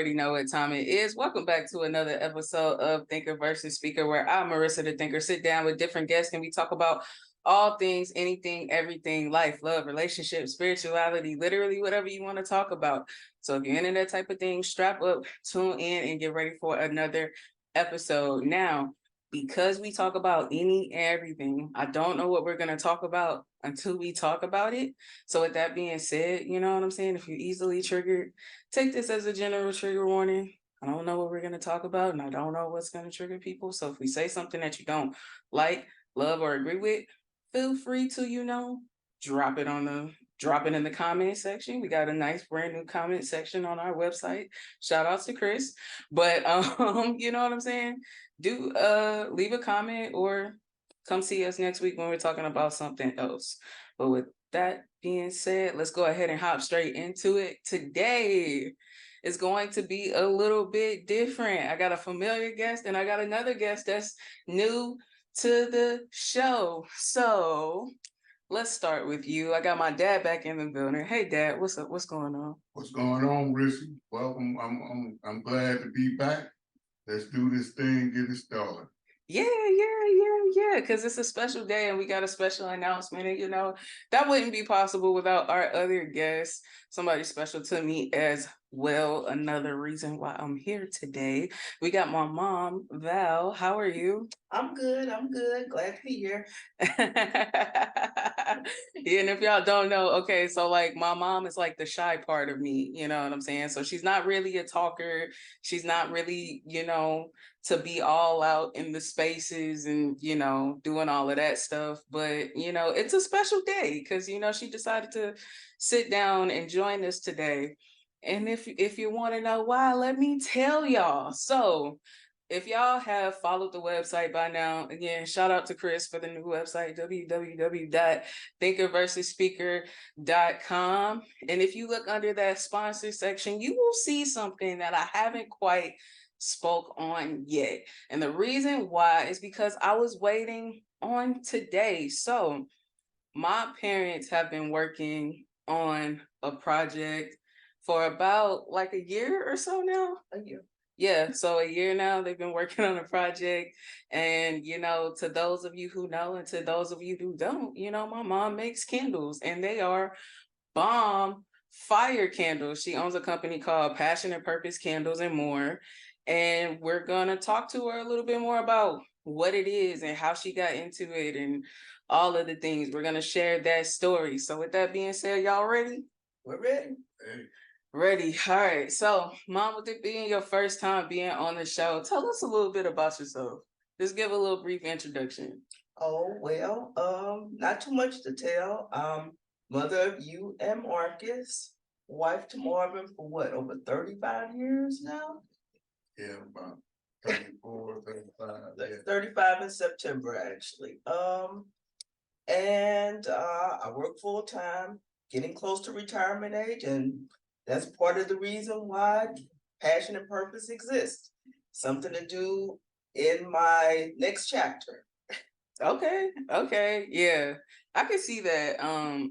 already know what time it is. Welcome back to another episode of Thinker versus Speaker, where I, Marissa the Thinker, sit down with different guests and we talk about all things, anything, everything, life, love, relationships, spirituality, literally whatever you want to talk about. So if you're into that type of thing, strap up, tune in, and get ready for another episode. Now, because we talk about any and everything, I don't know what we're going to talk about until we talk about it. So with that being said, you know what I'm saying? If you're easily triggered, take this as a general trigger warning. I don't know what we're going to talk about, and I don't know what's going to trigger people. So if we say something that you don't like, love, or agree with, feel free to, drop it in the comment section. We got a nice brand new comment section on our website. Shout outs to Chris. But you know what I'm saying? Do leave a comment or come see us next week when we're talking about something else. But with that being said, let's go ahead and hop straight into it. Today is going to be a little bit different. I got a familiar guest and I got another guest that's new to the show. So let's start with you. I got my dad back in the building. Hey, Dad, what's up? What's going on? What's going on, Rissy? Welcome. I'm glad to be back. Let's do this thing, get it started. Yeah, because it's a special day and we got a special announcement. And, that wouldn't be possible without our other guests, somebody special to me as well. Another reason why I'm here today. We got my mom, Val. How are you? I'm good. Glad to be here. Yeah, and if y'all don't know, okay, so like my mom is like the shy part of me, you know what I'm saying? So she's not really a talker. She's not really, to be all out in the spaces and, doing all of that stuff. But, it's a special day because, she decided to sit down and join us today. And if you want to know why, let me tell y'all. So if y'all have followed the website by now, again, shout out to Chris for the new website, www.thinkerversusspeaker.com. And if you look under that sponsor section, you will see something that I haven't quite spoke on yet. And the reason why is because I was waiting on today. So my parents have been working on a project for about like a year or so now. A year. Yeah, so a year now they've been working on a project. And, to those of you who know and to those of you who don't, my mom makes candles and they are bomb fire candles. She owns a company called Passion and Purpose Candles and More. And we're going to talk to her a little bit more about what it is and how she got into it and all of the things. We're going to share that story. So with that being said, y'all ready? We're ready. Hey, Ready. All right. So, Mom, with it being your first time being on the show, tell us a little bit about yourself. Just give a little brief introduction. Oh, well, not too much to tell. Mother of you and Marcus, wife to Marvin for what, over 35 years now? yeah, about 34, 35. Yeah. 35 in September, actually. And I work full time, getting close to retirement age, and that's part of the reason why Passion and Purpose exists. Something to do in my next chapter. Okay. Yeah. I can see that.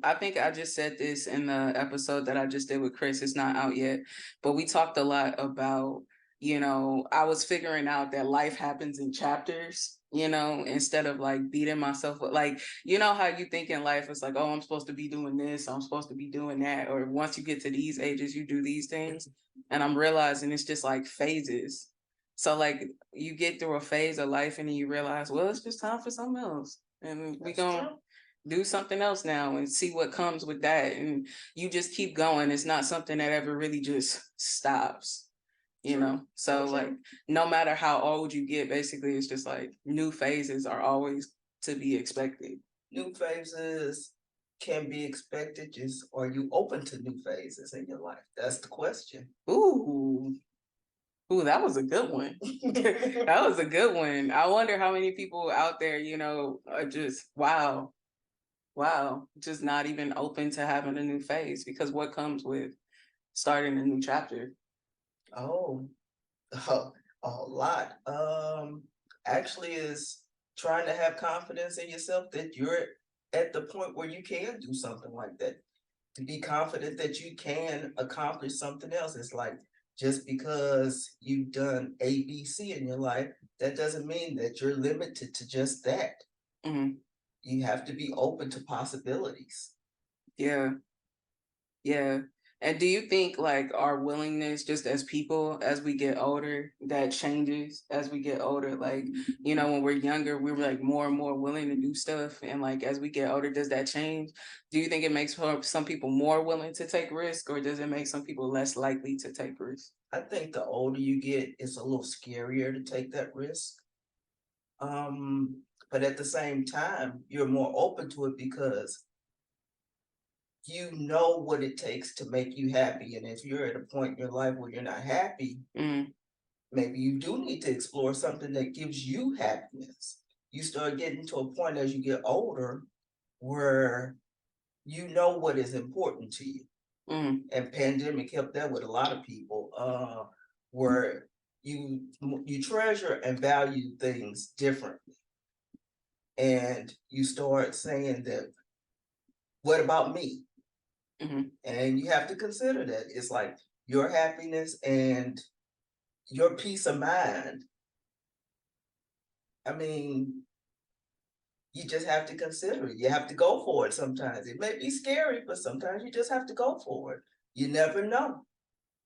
I think I just said this in the episode that I just did with Chris. It's not out yet, but we talked a lot about, I was figuring out that life happens in chapters, instead of like beating myself up. Like, how you think in life, it's like, oh, I'm supposed to be doing this, I'm supposed to be doing that. Or once you get to these ages, you do these things. And I'm realizing it's just like phases. So like you get through a phase of life and then you realize, well, it's just time for something else. And we're going to do something else now and see what comes with that. And you just keep going. It's not something that ever really just stops, So like no matter how old you get, basically, it's just like new phases are always to be expected. New phases can be expected. Just are you open to new phases in your life? That's the question. Ooh, that was a good one. That was a good one. I wonder how many people out there, are just, wow, just not even open to having a new phase, because what comes with starting a new chapter? Oh, a lot. Actually is trying to have confidence in yourself that you're at the point where you can do something like that. To be confident that you can accomplish something else. It's like just because you've done A, B, C in your life, that doesn't mean that you're limited to just that. Mhm. You have to be open to possibilities. Yeah. Yeah. And do you think like our willingness just as people as we get older, that changes as we get older? Like, you know, when we're younger, we were like more and more willing to do stuff. And like as we get older, does that change? Do you think it makes some people more willing to take risk, or does it make some people less likely to take risk? I think the older you get, it's a little scarier to take that risk. But at the same time, you're more open to it because you know what it takes to make you happy. And if you're at a point in your life where you're not happy, Mm, maybe you do need to explore something that gives you happiness. You start getting to a point as you get older where you know what is important to you. mm, And pandemic helped that with a lot of people, where you treasure and value things differently. And you start saying that, what about me? mhm. And you have to consider that. It's like your happiness and your peace of mind. I mean, you just have to consider it. You have to go for it sometimes. It may be scary, but sometimes you just have to go for it. You never know.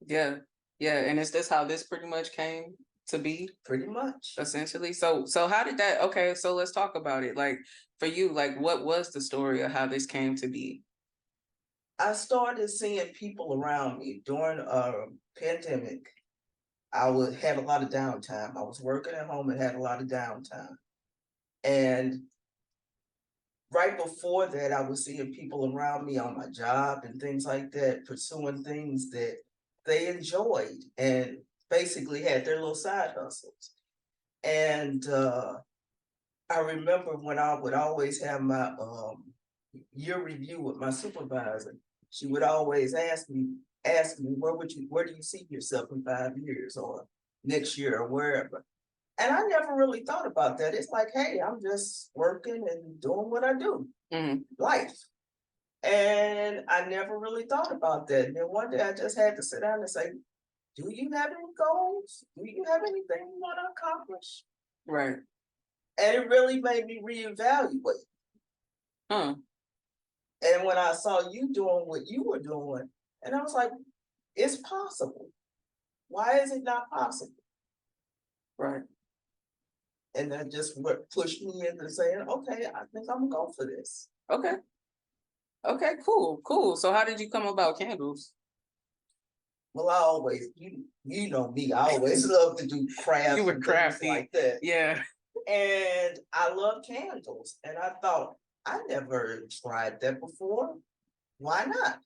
Yeah. Yeah. And is this how this pretty much came to be? Pretty much. Essentially. So how did that, okay, so let's talk about it. Like for you, like what was the story of how this came to be? I started seeing people around me during a pandemic. I would had a lot of downtime. I was working at home and had a lot of downtime. And right before that, I was seeing people around me on my job and things like that, pursuing things that they enjoyed and basically had their little side hustles. And I remember when I would always have my year review with my supervisor, she would always ask me, where do you see yourself in 5 years or next year or wherever? And I never really thought about that. It's like, hey, I'm just working and doing what I do, Mhm. life. And I never really thought about that. And then one day I just had to sit down and say, do you have any goals? Do you have anything you want to accomplish? Right. And it really made me reevaluate. Huh. And when I saw you doing what you were doing, and I was like, it's possible. Why is it not possible? Right. And that just what pushed me into saying, okay, I think I'm gonna go for this. Okay. Okay, cool, cool. So how did you come about candles? Well, I always, you know me, I always love to do crafts You were and things crafty. like that. Yeah. And I love candles. And I thought, I never tried that before. Why not?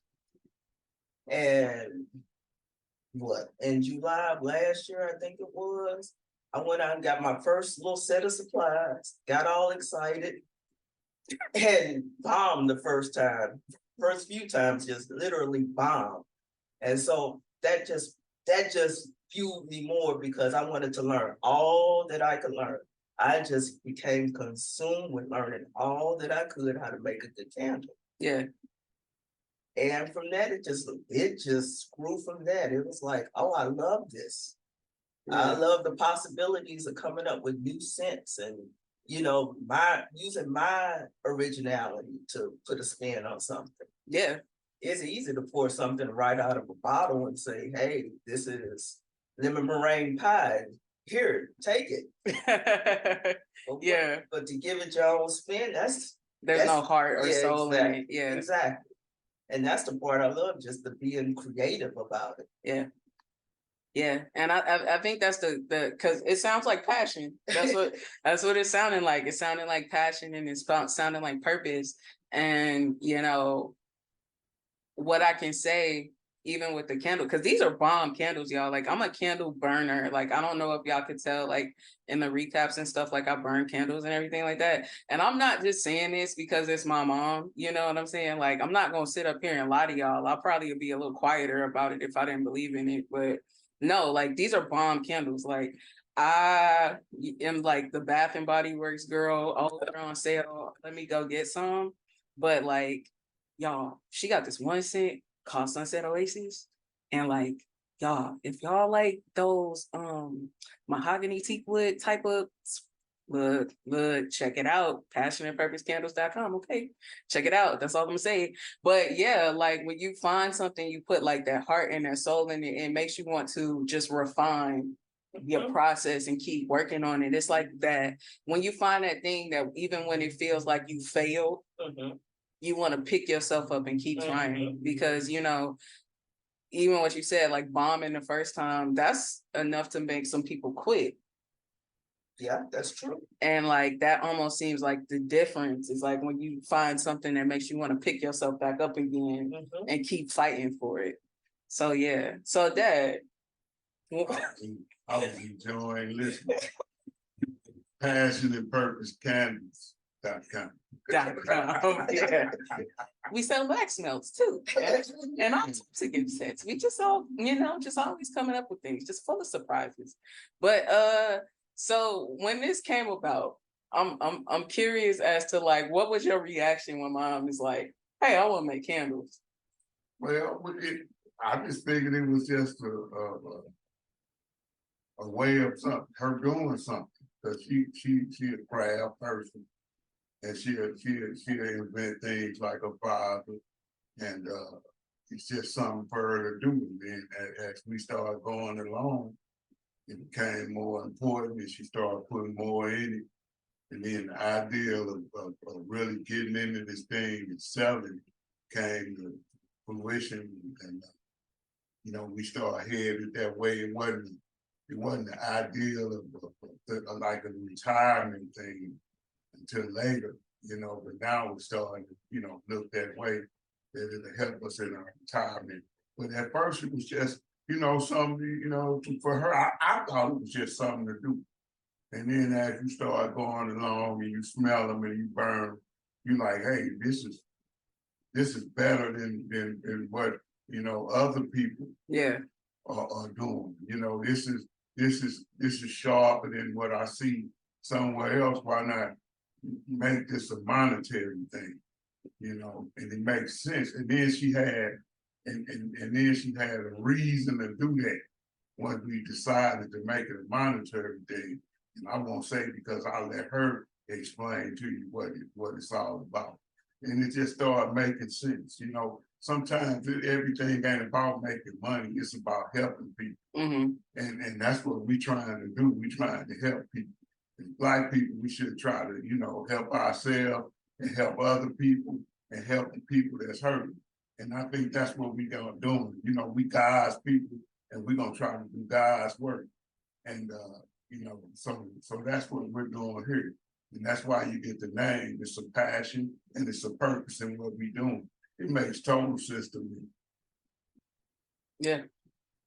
And what, in July of last year, I think it was, I went out and got my first little set of supplies, got all excited, and bombed the first time. First few times just literally bombed. And so that just fueled me more because I wanted to learn all that I could learn. I just became consumed with learning all that I could how to make a good candle. Yeah. And from that, it just grew from that. It was like, oh, I love this. I Yeah. love the possibilities of coming up with new scents and my using my originality to put a spin on something. Yeah. It's easy to pour something right out of a bottle and say, hey, this is lemon meringue pie. Here, take it. Yeah. But to give it your own spin, There's no that's heart or yeah, soul in exactly. it. Yeah. Exactly. And that's the part I love, just the being creative about it. Yeah. Yeah. And I think that's the because it sounds like passion. That's what it sounded like. It sounded like passion and it's sounding like purpose. And what I can say, even with the candle, because these are bomb candles, y'all. Like I'm a candle burner. Like I don't know if y'all could tell, like in the recaps and stuff, like I burn candles and everything like that. And I'm not just saying this because it's my mom. You know what I'm saying? Like I'm not gonna sit up here and lie to y'all. I'll probably be a little quieter about it if I didn't believe in it. But no, like these are bomb candles. Like I am like the Bath and Body Works girl. Oh, they're on sale. Let me go get some. But like y'all, she got this one scent called Sunset Oasis, and like y'all, if y'all like those mahogany teak wood type of look, check it out. Passionatepurposecandles.com. Okay, check it out. That's all I'm gonna say. But yeah, like when you find something, you put like that heart and that soul in it, it makes you want to just refine your process and keep working on it. It's like that when you find that thing that even when it feels like you failed, you want to pick yourself up and keep trying, because you know, even what you said, like bombing the first time, that's enough to make some people quit. Yeah, that's true. And like that almost seems like the difference is like when you find something that makes you want to pick yourself back up again and keep fighting for it. So yeah. So Dad. I was enjoying listening. Passion and Purpose Candles.com. Yeah. We sell wax melts too. And all types of gift sets. We just all, just always coming up with things, just full of surprises. But so when this came about, I'm curious as to like what was your reaction when Mom is like, hey, I want to make candles? Well, I just figured it was just a way of something, her doing something, because she a craft person, and she invent things like her father, and it's just something for her to do. And then as we started going along, it became more important, and she started putting more in it. And then the idea of really getting into this thing and selling came to fruition, and we started headed that way. It wasn't the ideal of like a retirement thing until later, but now we're starting to, look that way, that it'll help us in our retirement. But at first it was just, something, for her, I thought it was just something to do. And then as you start going along and you smell them and you burn them, you're like, hey, this is better than what, other people are doing. This is sharper than what I see somewhere else. Why not make this a monetary thing? And it makes sense. And then she had a reason to do that once we decided to make it a monetary thing. And I won't say because I let her explain to you what it's all about. And it just started making sense. Sometimes everything ain't about making money. It's about helping people. And that's what we trying to do. We trying to help people. As Black people, we should try to, help ourselves and help other people and help the people that's hurting. And I think that's what we are doing. We God's people, and we're gonna try to do God's work. And so that's what we're doing here. And that's why you get the name. It's a passion and it's a purpose in what we're doing. It makes total sense to me.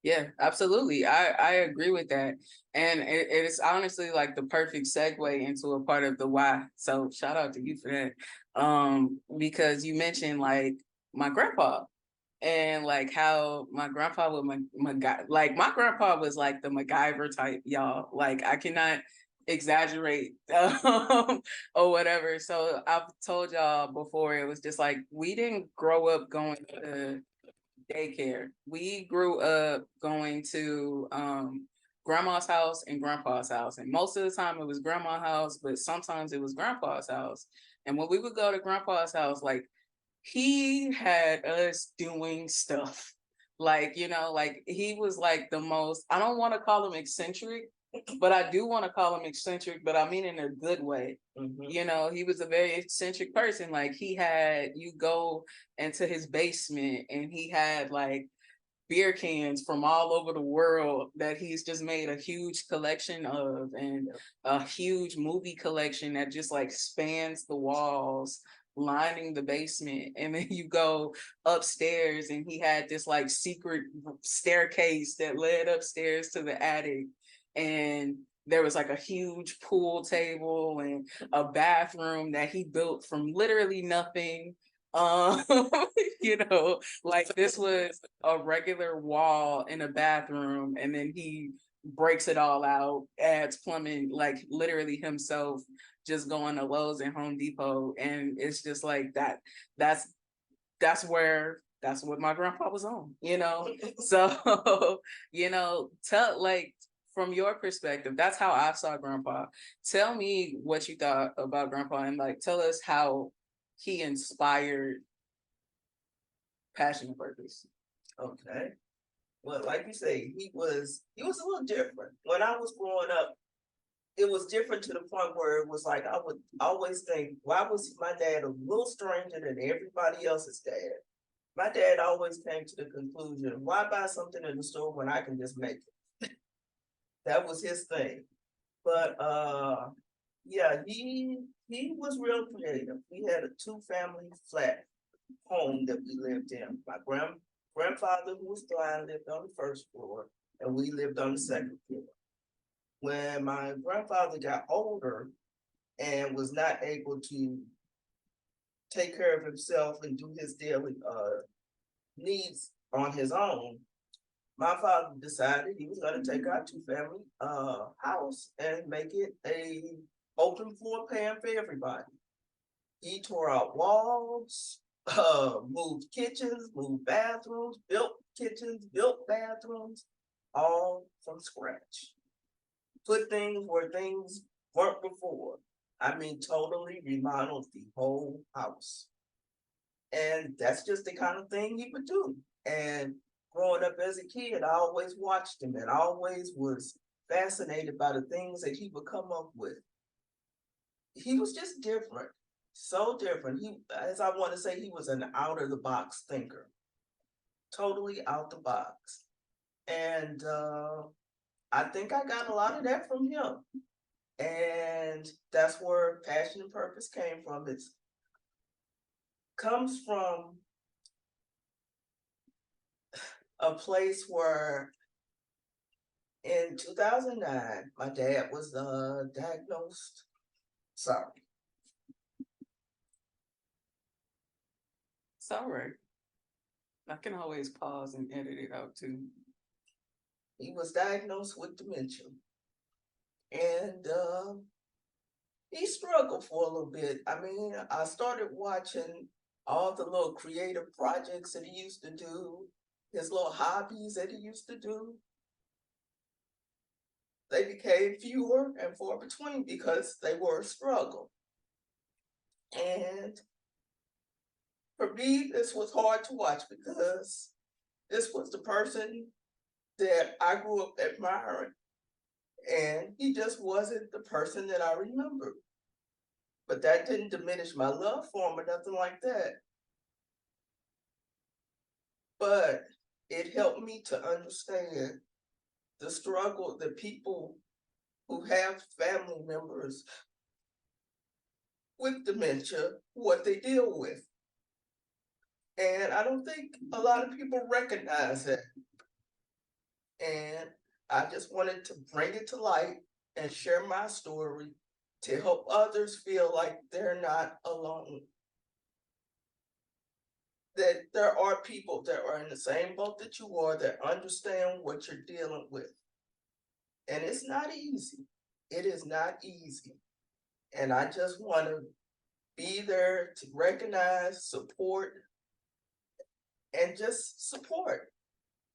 Yeah, absolutely. I agree with that. And it is honestly like the perfect segue into a part of the why. So shout out to you for that. Because you mentioned like my grandpa and like how my grandpa would like my grandpa was like the MacGyver type, y'all. Like I cannot exaggerate or whatever. So I've told y'all before, it was just like we didn't grow up going to daycare. We grew up going to grandma's house and grandpa's house. And most of the time it was grandma's house, but sometimes it was grandpa's house. And when we would go to grandpa's house, like he had us doing stuff. Like, like he was like the most, I don't want to call him eccentric, but I do want to call him eccentric, but I mean in a good way. He was a very eccentric person. Like he had you go into his basement and he had like beer cans from all over the world that he's just made a huge collection of, and a huge movie collection that just like spans the walls lining the basement. And then you go upstairs and he had this like secret staircase that led upstairs to the attic, and there was like a huge pool table and a bathroom that he built from literally nothing. Um, like this was a regular wall in a bathroom, and then he breaks it all out, adds plumbing, like literally himself, just going to Lowe's and Home Depot. And it's just like that. That's where that's what my grandpa was on, you know. So, you know, tell like from your perspective, that's how I saw grandpa. Tell me what you thought about grandpa and like tell us how he inspired passion and purpose. Okay. Well, like you say, he was a little different. When I was growing up, it was different to the point where it was like I would always think, why was my dad a little stranger than everybody else's dad? My dad always came to the conclusion, why buy something in the store when I can just make it? That was his thing. But yeah, he was real creative. We had a two-family flat home that we lived in. My grandfather, who was blind, lived on the first floor, and we lived on the second floor. When my grandfather got older and was not able to take care of himself and do his daily needs on his own, my father decided he was going to take our two-family house and make it a open floor plan for everybody. He tore out walls, moved kitchens, moved bathrooms, built kitchens, built bathrooms, all from scratch. Put things where things weren't before. I mean, totally remodeled the whole house. And that's just the kind of thing he would do. And growing up as a kid, I always watched him and I always was fascinated by the things that he would come up with. He was just different, so different. He, as I want to say, he was an out of the box thinker, totally out the box. And I think I got a lot of that from him. And that's where passion and purpose came from. It comes from a place where in 2009, my dad was diagnosed. Sorry. It's all right. I can always pause and edit it out too. He was diagnosed with dementia. And he struggled for a little bit. I mean, I started watching all the little creative projects that he used to do, his little hobbies that he used to do. They became fewer and far between because they were a struggle. And for me, this was hard to watch because this was the person that I grew up admiring. And he just wasn't the person that I remembered. But that didn't diminish my love for him or nothing like that. But it helped me to understand the struggle that people who have family members with dementia, what they deal with. And I don't think a lot of people recognize that. And I just wanted to bring it to light and share my story to help others feel like they're not alone. That there are people that are in the same boat that you are that understand what you're dealing with. And it's not easy. It is not easy. And I just want to be there to recognize, support, and just support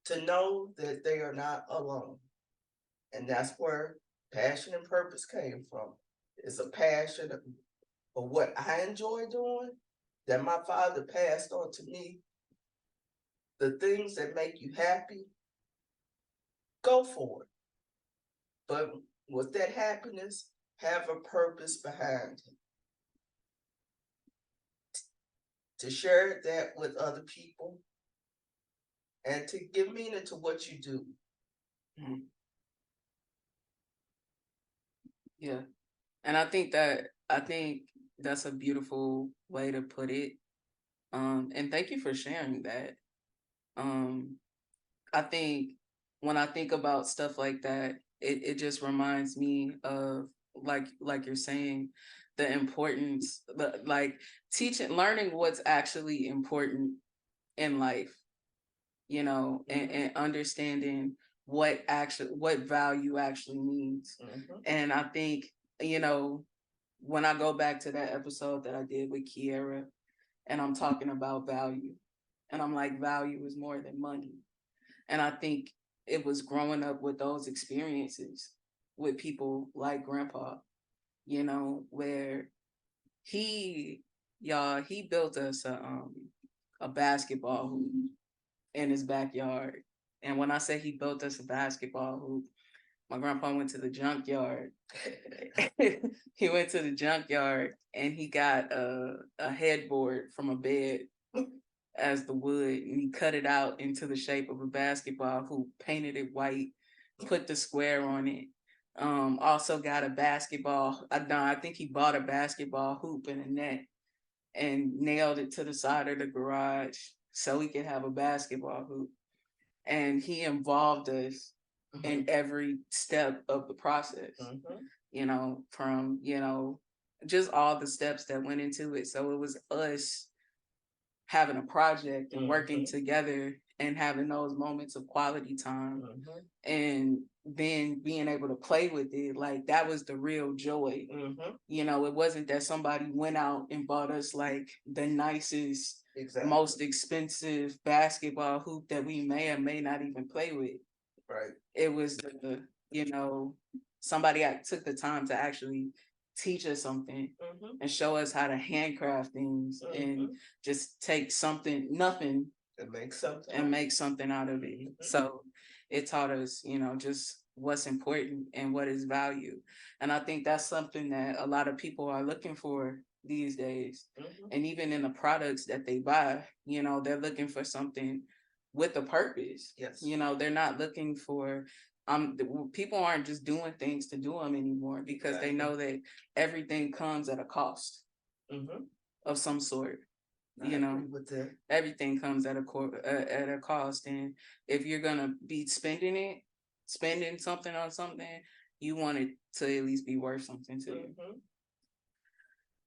to know that they are not alone. And that's where passion and purpose came from. It's a passion for what I enjoy doing that my father passed on to me. The things that make you happy, go for it. But with that happiness, have a purpose behind it. To share that with other people and to give meaning to what you do. Mm. Yeah. And I think that's a beautiful way to put it. And thank you for sharing that. I think when I think about stuff like that, it just reminds me of like you're saying, the importance, like learning what's actually important in life, you know, and understanding what value actually means. And I think, you know, when I go back to that episode that I did with Kiera and I'm talking about value, And I'm like, value is more than money. And I think it was growing up with those experiences with people like grandpa, where he, he built us a basketball hoop in his backyard. And when I say he built us a basketball hoop, my grandpa went to the junkyard. He went to the junkyard and he got a headboard from a bed as the wood, and he cut it out into the shape of a basketball hoop, painted it white, put the square on it. Also got a basketball. I think he bought a basketball hoop and a net and nailed it to the side of the garage so he could have a basketball hoop. And he involved us in every step of the process, from, just all the steps that went into it. So it was us having a project and working together and having those moments of quality time and then being able to play with it. Like that was the real joy. It wasn't that somebody went out and bought us like the nicest, most expensive basketball hoop that we may or may not even play with. Right. It was somebody took the time to actually teach us something and show us how to handcraft things and just take nothing and make something out of it. So it taught us, just what's important and what is value. And I think that's something that a lot of people are looking for these days. And even in the products that they buy, they're looking for something with a purpose. Yes. They're not looking for people aren't just doing things to do them anymore because they know that everything comes at a cost of some sort. Everything comes at a cost, and if you're gonna be spending something on something, you want it to at least be worth something to you.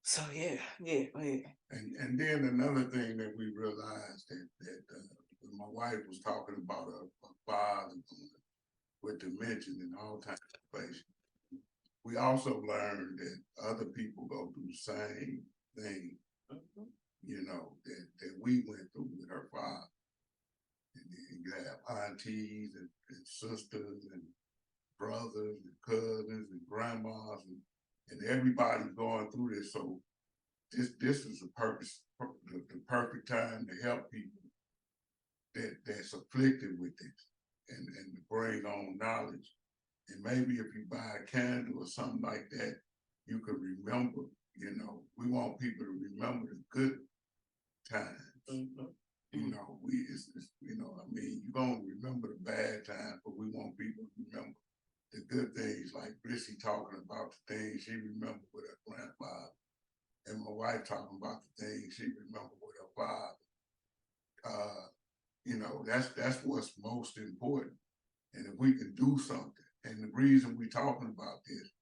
So yeah. And then another thing that we realized that when my wife was talking about a father with dementia and Alzheimer's, we also learned that other people go through the same thing, that we went through with her father. And then you have aunties and sisters and brothers and cousins and grandmas and everybody's going through this. So this is the perfect time to help people that's afflicted with this and to bring on knowledge. And maybe if you buy a candle or something like that, you could remember, we want people to remember the good times. You're going to remember the bad times, but we want people to remember the good things, like Brissy talking about the things she remembered with her grandfather, and my wife talking about the things she remembered with her father. That's what's most important. And if we can do something, and the reason we're talking about this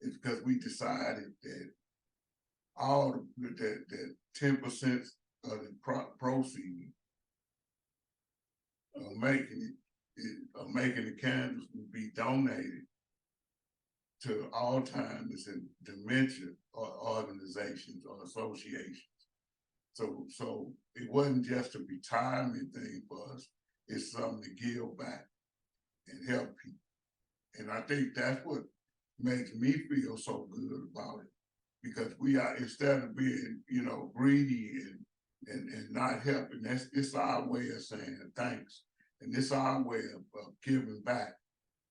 is because we decided that all that 10% of the proceeds of making the candles will be donated to Alzheimer's and dementia organizations or associations. So it wasn't just a retirement thing for us. It's something to give back and help people. And I think that's what makes me feel so good about it, because we are, instead of being, greedy and not helping, it's our way of saying thanks. And it's our way of giving back.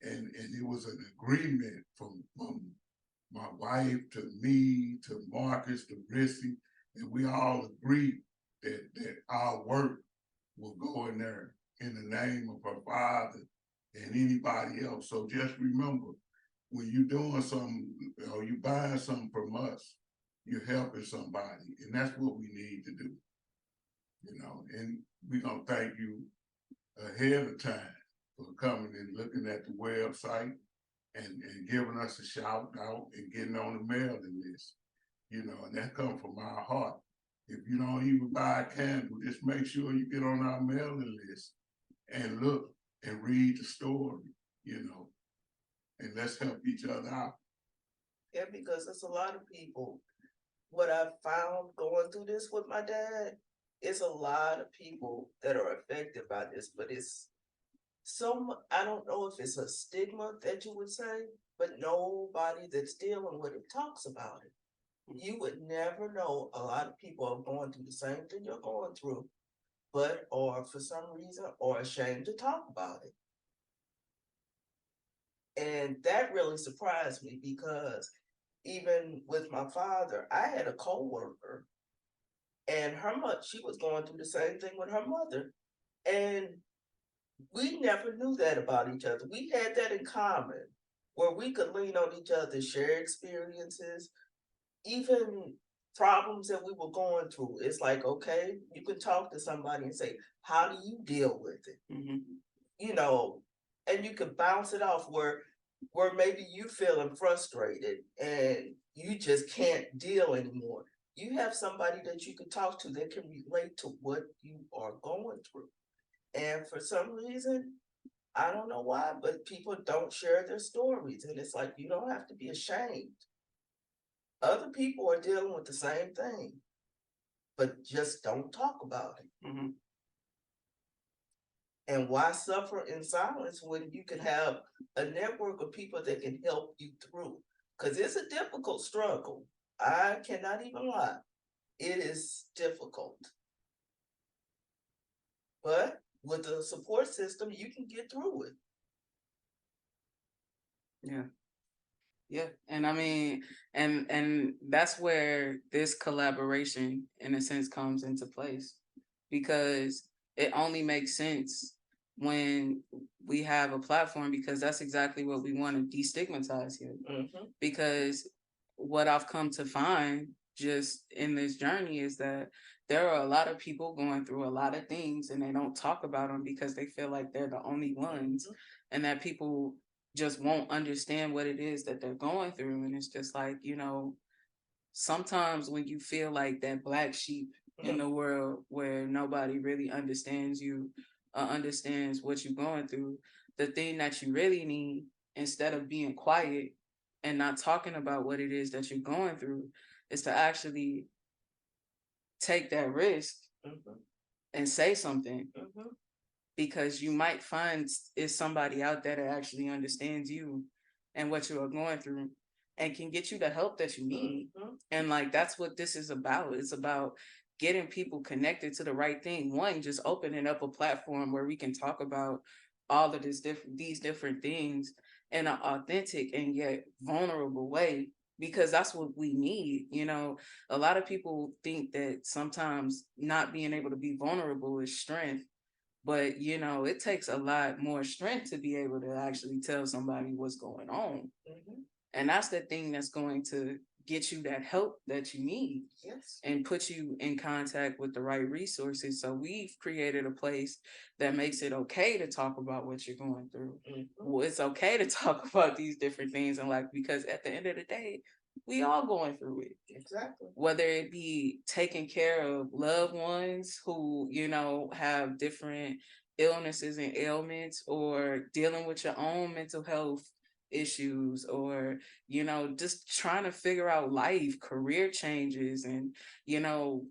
And it was an agreement from my wife to me to Marcus to Rissy, and we all agreed that our work will go in there in the name of our father and anybody else. So just remember, when you're doing something or you buying something from us, you're helping somebody, and that's what we need to do. And we're gonna thank you ahead of time for coming and looking at the website and giving us a shout out and getting on the mailing list. And that comes from our heart. If you don't even buy a candle, just make sure you get on our mailing list and look and read the story, and let's help each other out. Yeah, because there's a lot of people. What I found going through this with my dad, it's a lot of people that are affected by this, but it's I don't know if it's a stigma that you would say, but nobody that's dealing with it talks about it. You would never know a lot of people are going through the same thing you're going through, but or for some reason are ashamed to talk about it. And that really surprised me because even with my father, I had a coworker and her mother, she was going through the same thing with her mother. And we never knew that about each other. We had that in common where we could lean on each other, share experiences, even problems that we were going through. It's like, okay, you can talk to somebody and say, how do you deal with it? Mm-hmm. You know, and you could bounce it off where maybe you feeling frustrated and you just can't deal anymore. You have somebody that you can talk to that can relate to what you are going through. And for some reason, I don't know why, but people don't share their stories. And it's like, you don't have to be ashamed. Other people are dealing with the same thing, but just don't talk about it. Mm-hmm. And why suffer in silence when you can have a network of people that can help you through? Because it's a difficult struggle. I cannot even lie. It is difficult. But with a support system, you can get through it. Yeah. Yeah. And I mean, and that's where this collaboration in a sense comes into place, because it only makes sense when we have a platform, because that's exactly what we want to destigmatize here. Mm-hmm. Because what I've come to find just in this journey is that there are a lot of people going through a lot of things and they don't talk about them because they feel like they're the only ones, and that people just won't understand what it is that they're going through. And it's just like, sometimes when you feel like that black sheep in the world where nobody really understands you, understands what you're going through, the thing that you really need, instead of being quiet and not talking about what it is that you're going through, is to actually take that risk and say something. Because you might find is somebody out there that actually understands you and what you are going through and can get you the help that you need. And like, that's what this is about. It's about getting people connected to the right thing. One, just opening up a platform where we can talk about all of these different things in an authentic and yet vulnerable way, because that's what we need. A lot of people think that sometimes not being able to be vulnerable is strength. But, it takes a lot more strength to be able to actually tell somebody what's going on. And that's the thing that's going to get you that help that you need. Yes. And put you in contact with the right resources. So we've created a place that makes it okay to talk about what you're going through. Well, it's okay to talk about these different things in life, because at the end of the day, we all going through it. Exactly. Whether it be taking care of loved ones who, have different illnesses and ailments, or dealing with your own mental health issues, or, just trying to figure out life, career changes, and,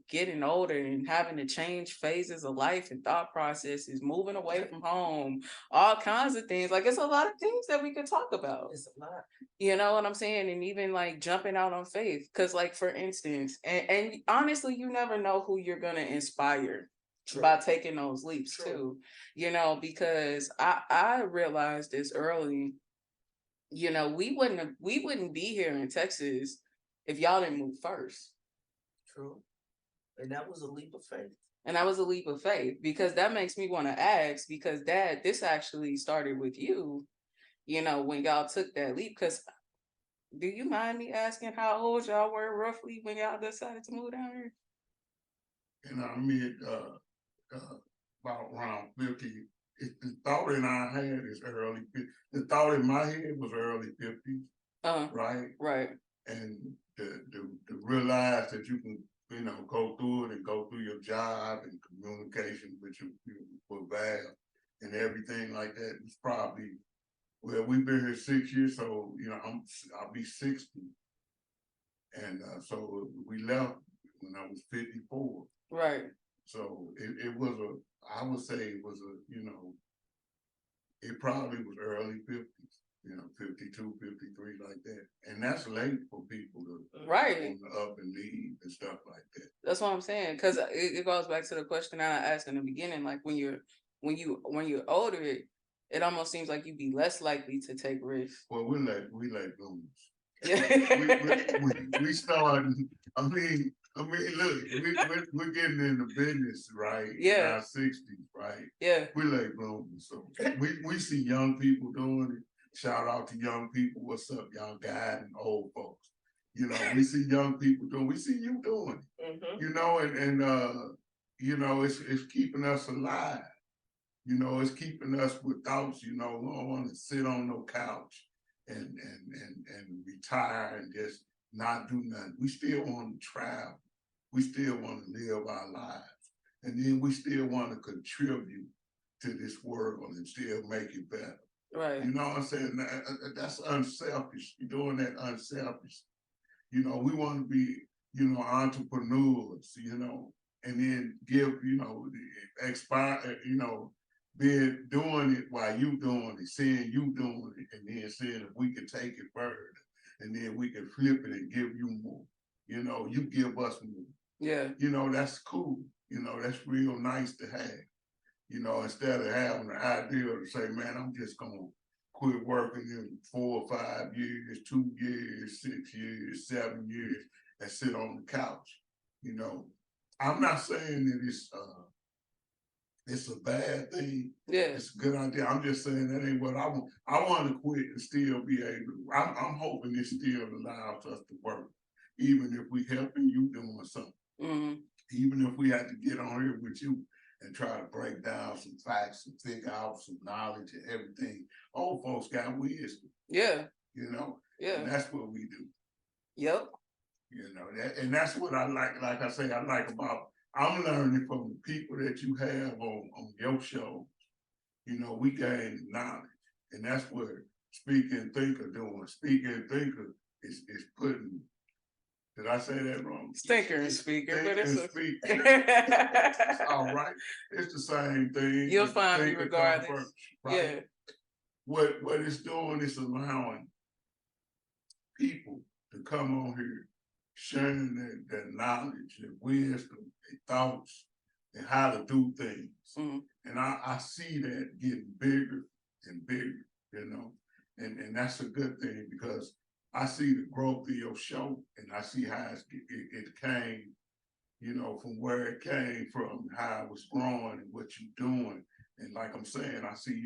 getting older and having to change phases of life and thought processes, moving away from home, all kinds of things. Like, it's a lot of things that we could talk about. It's a lot. You know what I'm saying? And even like jumping out on faith. Because, like, for instance, and honestly, you never know who you're going to inspire by taking those leaps too. Because I realized this early. We wouldn't be here in Texas if y'all didn't move first. True. And that was a leap of faith. And that was a leap of faith, because that makes me want to ask, because Dad, this actually started with you, when y'all took that leap. Because do you mind me asking how old y'all were roughly when y'all decided to move down here? In our mid, about around 50. The thought in our head is early 50s. The thought in my head was early 50s, right? Right. And to realize that you can, go through it and go through your job and communication with with Val and everything like that. It's probably, well, we've been here 6 years, so I'll be 60, and so we left when I was 54. Right. So it was I would say it was it probably was early 50s, 52, 53, like that. And that's late for people to Right. on the up and leave and stuff like that. That's what I'm saying. Because it goes back to the question I asked in the beginning. Like when you're older, it almost seems like you'd be less likely to take risks. Well, we like bloomers. Yeah. We started. I mean, look, we're getting into business, right? Yeah. In our 60s, right? Yeah. We like bloomers, so we see young people doing it. Shout out to young people. What's up, young guys and old folks? We see young people doing. We see you doing it. Mm-hmm. And it's keeping us alive. It's keeping us with thoughts. We don't want to sit on no couch and retire and just not do nothing. We still want to travel. We still want to live our lives. And then we still want to contribute to this world and still make it better. Right. You know what I'm saying? That's unselfish. You're doing that unselfish. We want to be, entrepreneurs, and then give, expire, being doing it while you doing it, seeing you doing it, and then seeing if we can take it further, and then we can flip it and give you more. You give us more. Yeah. That's cool. That's real nice to have. Instead of having the idea to say, man, I'm just gonna quit working in 4 or 5 years, 2 years, 6 years, 7 years, and sit on the couch. I'm not saying that it's a bad thing. Yeah. It's a good idea. I'm just saying that ain't what I want. I want to quit and still be able. I'm hoping it still allows us to work, even if we helping you doing something. Mm-hmm. Even if we had to get on here with you and try to break down some facts and figure out some knowledge and everything. Old folks got wisdom. Yeah. Yeah. And that's what we do. Yep. And that's what I like. Like I say, I like about. I'm learning from the people that you have on your show. We gain knowledge, and that's what Speak and Thinker doing. Speak and Thinker is putting. Did I say that wrong? Thinker and speaker, but it's all right. It's the same thing. You'll find me regardless. First, right? Yeah. What it's doing is allowing people to come on here, sharing their knowledge, their wisdom, their thoughts, and how to do things. Mm-hmm. And I see that getting bigger and bigger, and that's a good thing because I see the growth of your show, and I see how it came, from where it came from, how it was growing and what you're doing. And like I'm saying, I see,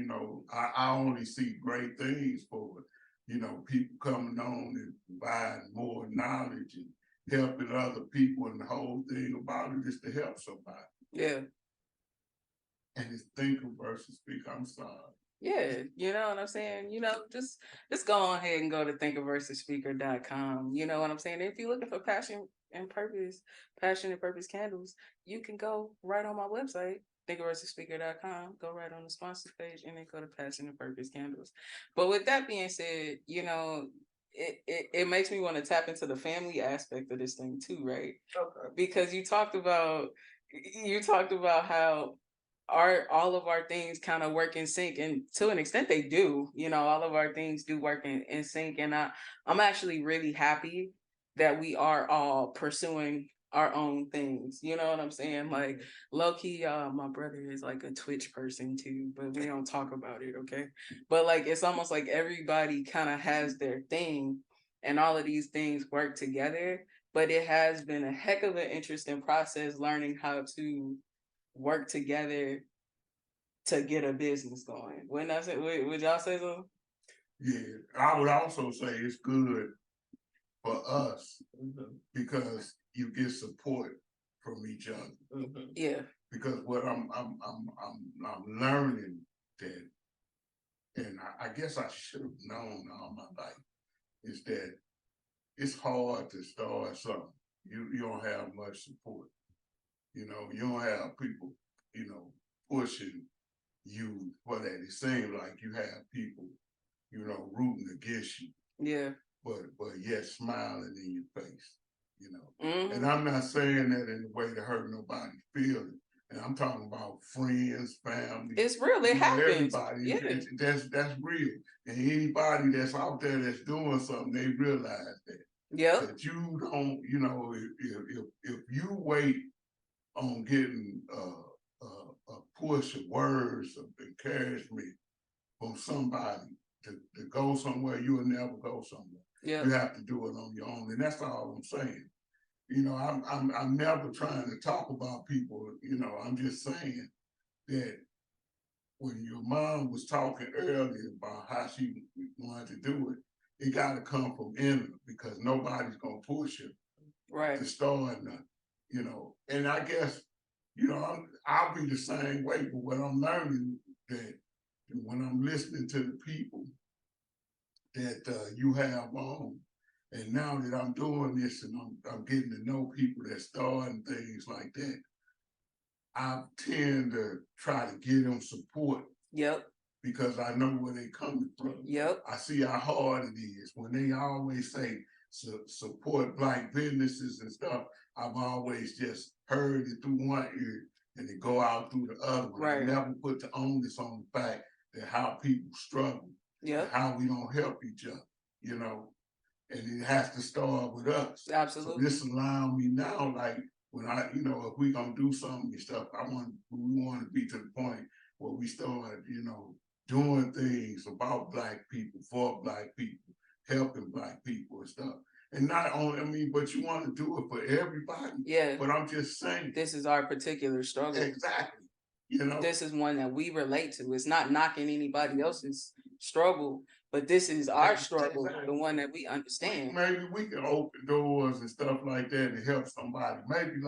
I only see great things for it. People coming on and providing more knowledge and helping other people, and the whole thing about it is to help somebody. Yeah. And it's thinker versus speaker. I'm sorry. Yeah, you know what I'm saying? Just go on ahead and go to thinkerversusspeaker.com. You know what I'm saying? If you're looking for passion and purpose candles, you can go right on my website, thinkerversusspeaker.com, go right on the sponsor page, and then go to passion and purpose candles. But with that being said, it makes me want to tap into the family aspect of this thing too, right? Okay. Because you talked about how all of our things kind of work in sync, and to an extent they do. All of our things do work in sync, and I'm actually really happy that we are all pursuing our own things. You know what I'm saying? Like low-key, my brother is like a Twitch person too, but we don't talk about it, okay? But like it's almost like everybody kind of has their thing, and all of these things work together. But it has been a heck of an interesting process learning how to work together to get a business going. Wouldn't I say? Would y'all say so? Yeah, I would also say it's good for us because you get support from each other. Mm-hmm. Yeah. Because what I'm learning that, and I guess I should have known all my life, is that it's hard to start something. You don't have much support. You don't have people, pushing you for that. It seems like you have people, rooting against you. Yeah. But yet smiling in your face, Mm-hmm. And I'm not saying that in a way to hurt nobody's feelings. And I'm talking about friends, family, It's real. It happens. everybody. Yeah. That's real. And anybody that's out there that's doing something, they realize that. Yep. That you don't, if you wait on getting a push of words of encouragement from somebody to go somewhere, you will never go somewhere. Yeah. You have to do it on your own, and that's all I'm saying. I'm never trying to talk about people. I'm just saying that when your mom was talking earlier about how she wanted to do it, it got to come from in her because nobody's gonna push her Right. to start nothing. And I guess I'll be the same way. But what I'm learning that when I'm listening to the people that you have on, and now that I'm doing this and I'm getting to know people that start and things like that, I tend to try to give them support. Yep. Because I know where they coming from. Yep. I see how hard it is when they always say support Black businesses and stuff. I've always just heard it through one ear and it go out through the other one. Right. I never put the onus on the fact that how people struggle, Yep. how we don't help each other, and it has to start with us. Absolutely. So this allow me now, like when if we gonna do something and stuff, we want to be to the point where we start, doing things about Black people, for Black people, helping Black people and stuff. And not only, but you want to do it for everybody. Yeah. But I'm just saying. This is our particular struggle. Exactly. This is one that we relate to. It's not knocking anybody else's struggle, but this is our struggle, the one that we understand. Maybe we can open doors and stuff like that to help somebody. Maybe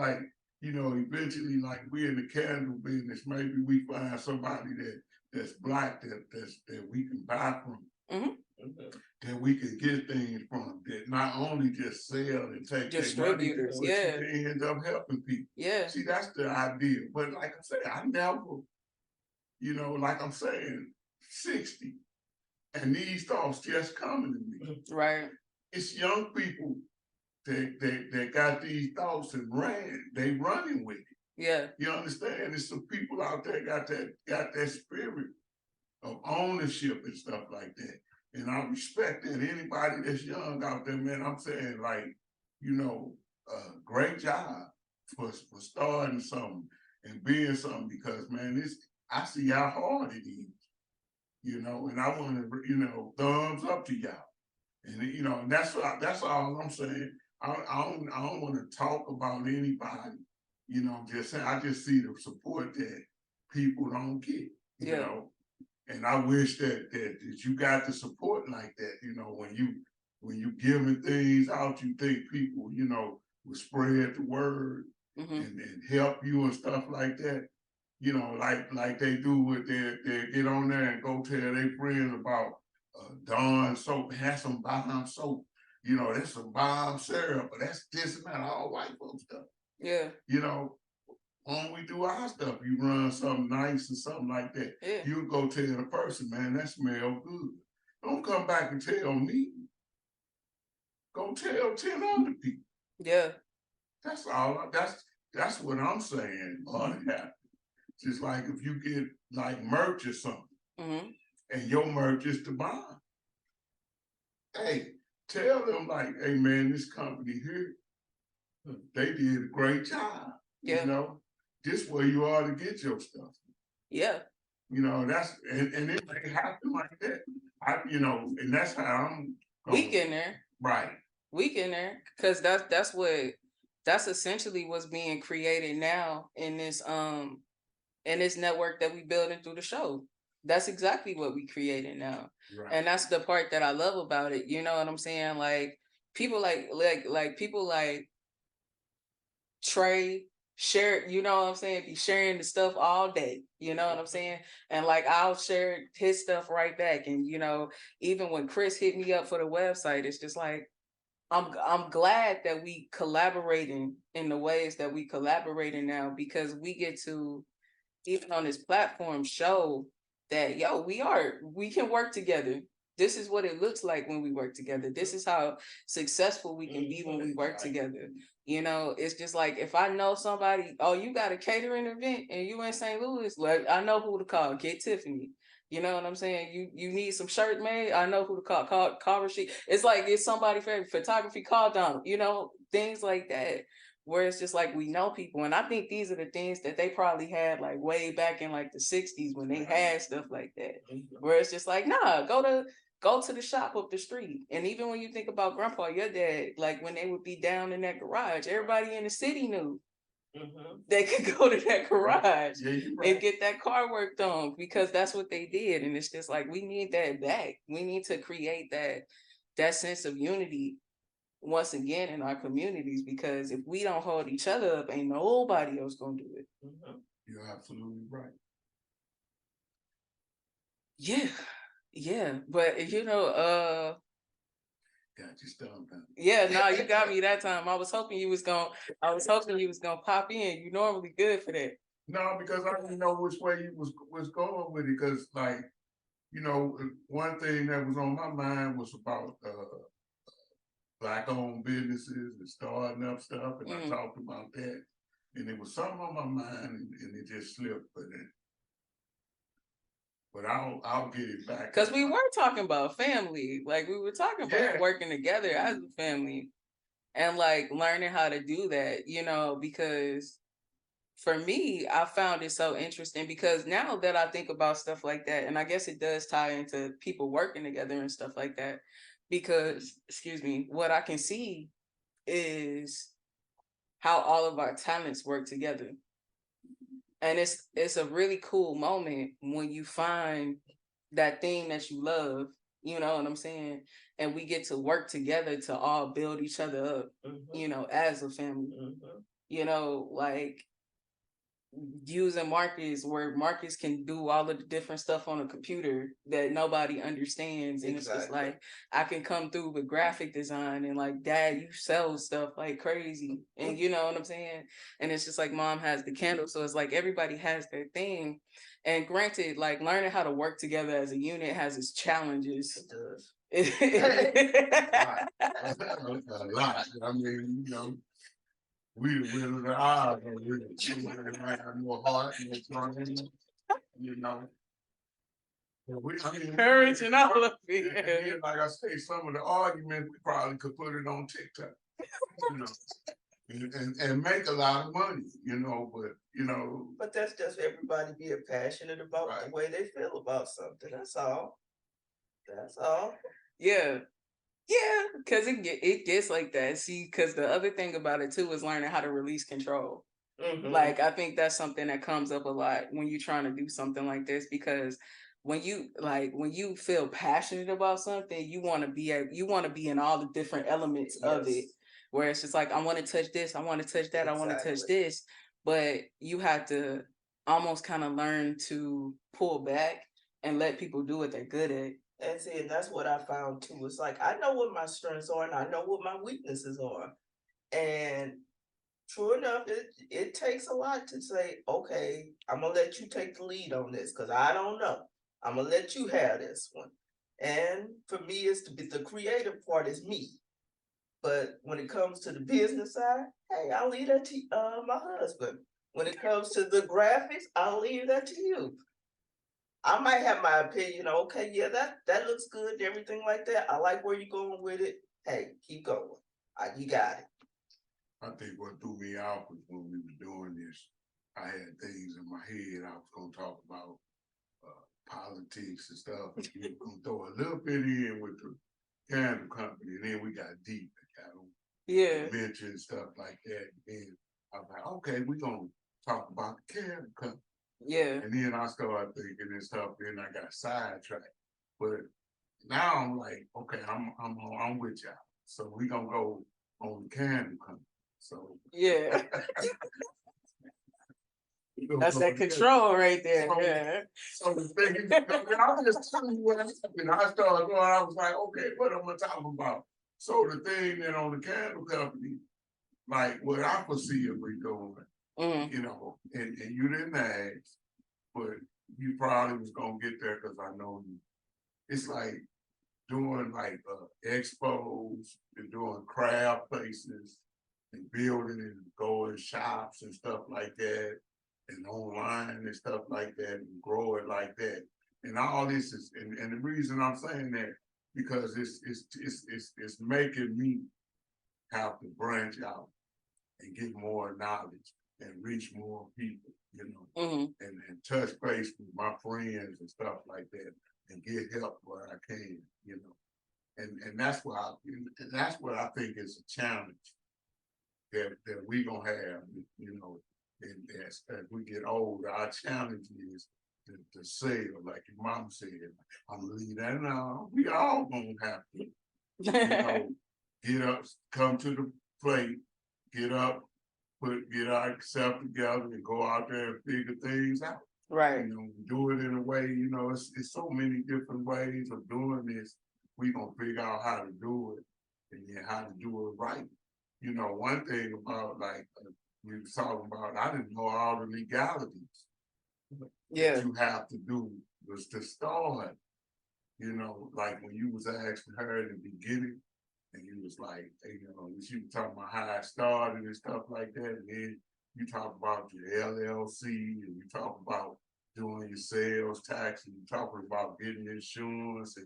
eventually, like we're in the candle business, maybe we find somebody that's Black that we can buy from. Mm-hmm. That we can get things from, that not only just sell and take distributors, money, but you end up helping people. Yeah. See, that's the idea. But like I said, I never, like I'm saying, 60, and these thoughts just coming to me. Right. It's young people that got these thoughts and they running with it. Yeah. You understand? There's some people out there got that spirit of ownership and stuff like that. And I respect that. Anybody that's young out there, man, I'm saying great job for starting something and being something because, man, I see how hard it is, and I want to, thumbs up to y'all. And, and that's all I'm saying. I don't want to talk about anybody, just saying, I just see the support that people don't get, you know. And I wish that you got the support like that, when you giving things out, you think people, will spread the word and help you and stuff like that. Like they do with they get on there and go tell their friends about Dawn soap, have some bomb soap. That's some bomb syrup, but that's this and that, all white folks stuff. Yeah. When we do our stuff, you run something nice or something like that. Yeah. You go tell the person, man, that smell good. Don't come back and tell me. Go tell 10 other people. Yeah. That's all. That's what I'm saying. Just like if you get like merch or something, and your merch is to buy. Hey, tell them like, hey man, this company here, they did a great job. Yeah. This way you ought to get your stuff. Yeah. That's and it may happen like that. And that's how I'm weak in there. Right. Weak in there. Because that's essentially what's being created now in this network that we building through the show. That's exactly what we created now. Right. And that's the part that I love about it. You know what I'm saying? Like people like people like Trey share, you know what I'm saying? Be sharing the stuff all day, you know what I'm saying? And like I'll share his stuff right back. And even when Chris hit me up for the website, it's just like I'm glad that we collaborating in the ways that we collaborating now, because we get to, even on this platform, show that we can work together. This is what it looks like when we work together. This is how successful we can be when we work together. You know, it's just like if I know somebody, oh, you got a catering event and you in St. Louis, like I know who to call. Get Tiffany. You know what I'm saying? You need some shirt made. I know who to call. Call Rasheed. It's like it's somebody for photography. Call Donald. You know, things like that. Where it's just like we know people, and I think these are the things that they probably had like way back in like the '60s when they had stuff like that. Where it's just like, nah, go to the shop up the street. And even when you think about grandpa, your dad, like when they would be down in that garage, everybody in the city knew they could go to that garage and get that car worked on because that's what they did. And it's just like we need that back. We need to create that sense of unity once again in our communities, because if we don't hold each other up, ain't nobody else gonna do it. You're absolutely right. Yeah, but you know, Got you stumped. yeah, no, you got me that time. I was hoping you was gonna pop in. You normally good for that. No, because I didn't know which way you was going with it. Because like, you know, one thing that was on my mind was about Black-owned businesses and starting up stuff, and I talked about that, and it was something on my mind, and it just slipped. But I'll get it back. Because we were talking about family, like we were talking about working together as a family, and like learning how to do that. You know, because for me, I found it so interesting because now that I think about stuff like that, and I guess it does tie into people working together and stuff like that, because, excuse me, what I can see is how all of our talents work together. And it's a really cool moment when you find that thing that you love, you know what I'm saying? And we get to work together to all build each other up, you know, as a family. You know, like using Marcus where Marcus can do all of the different stuff on a computer that nobody understands. And it's just like I can come through with graphic design and like, Dad, you sell stuff like crazy. And you know what I'm saying? And it's just like Mom has the candle. So it's like everybody has their thing. And granted, like learning how to work together as a unit has its challenges. It does. A lot. I mean, you know, we the will of the odds, and we have more heart, more strength, you know. I mean, courage and all of it. And then, like I say, some of the arguments we probably could put it on TikTok, you know, and make a lot of money, you know. But you know, but that's just everybody being passionate about the way they feel about something. That's all. That's all. Yeah. Yeah, because it gets like that. See, because the other thing about it too is learning how to release control. Like I think that's something that comes up a lot when you're trying to do something like this, because when you feel passionate about something, you want to be in all the different elements of it. Where it's just like I want to touch this, I want to touch that, I want to touch this, but you have to almost kind of learn to pull back and let people do what they're good at. And see, and that's what I found too. It's like I know what my strengths are and I know what my weaknesses are. And true enough, it takes a lot to say, okay, I'm gonna let you take the lead on this because I don't know. I'm gonna let you have this one. And for me, it's the creative part is me. But when it comes to the business side, hey, I'll leave that to my husband. When it comes to the graphics, I'll leave that to you. I might have my opinion. Okay, yeah, that looks good and everything like that. I like where you're going with it. Hey, keep going. You got it. I think what threw me off was when we were doing this, I had things in my head I was going to talk about politics and stuff. And we were going to throw a little bit in with the candle company, and then we got deep and got mentioned stuff like that. And I was like, okay, we're going to talk about the candle company. Yeah. And then I started thinking and stuff, and I got sidetracked. But now I'm like, okay, I'm with y'all. So we gonna go on the candle company. So yeah. That's that control right there. So, yeah. So the thing is, I'm just telling you what I started going, I was like, okay, what am I talking about? So the thing that on the candle company, like what I foresee if we doing, you know, and you didn't ask, but you probably was gonna get there because I know you. It's like doing like expos and doing craft places and building and going shops and stuff like that and online and stuff like that and grow it like that. And all this is and the reason I'm saying that because it's making me have to branch out and get more knowledge and reach more people, you know, and touch base with my friends and stuff like that and get help where I can, you know. And that's what I think is a challenge that we gonna have, you know, and as we get older, our challenge is to sell, like your mom said, I'm gonna leave that now. We all gonna have to, you know, get up, come to the plate, get up, get ourselves together and go out there and figure things out. Right. You know, do it in a way, you know, it's so many different ways of doing this. We gonna figure out how to do it and then how to do it right. You know, one thing about like we was talking about, I didn't know all the legalities that you have to do was to start. You know, like when you was asking her in the beginning, and you was like, hey, you know, she was talking about how I started and stuff like that, and then you talk about your LLC, and you talk about doing your sales tax, and you talking about getting insurance,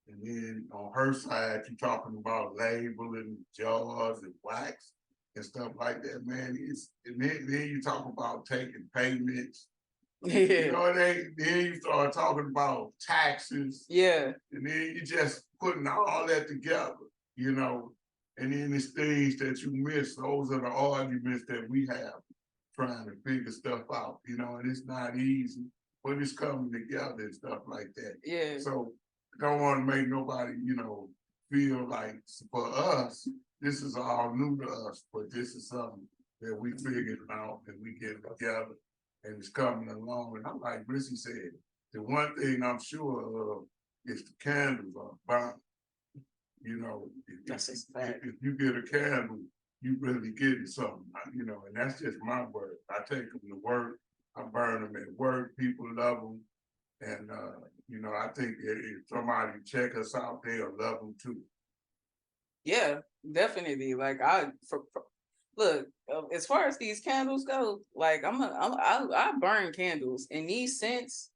and then on her side, you talking about labeling jars and wax and stuff like that, man. And then you talk about taking payments. You know, then you start talking about taxes. Yeah. And then you just putting all that together, you know, and then it's things that you miss. Those are the arguments that we have trying to figure stuff out, you know, and it's not easy, but it's coming together and stuff like that. Yeah. So don't want to make nobody, you know, feel like for us, this is all new to us, but this is something that we figured out and we get together and it's coming along. And I'm like Missy said, the one thing I'm sure of is the candles are burnt. You know, if you get a candle, you really getting something, you know, and that's just my word. I take them to work, I burn them at work, people love them. And, you know, I think if somebody check us out, they'll love them too. Yeah, definitely. Like look, as far as these candles go, like I burn candles and these scents,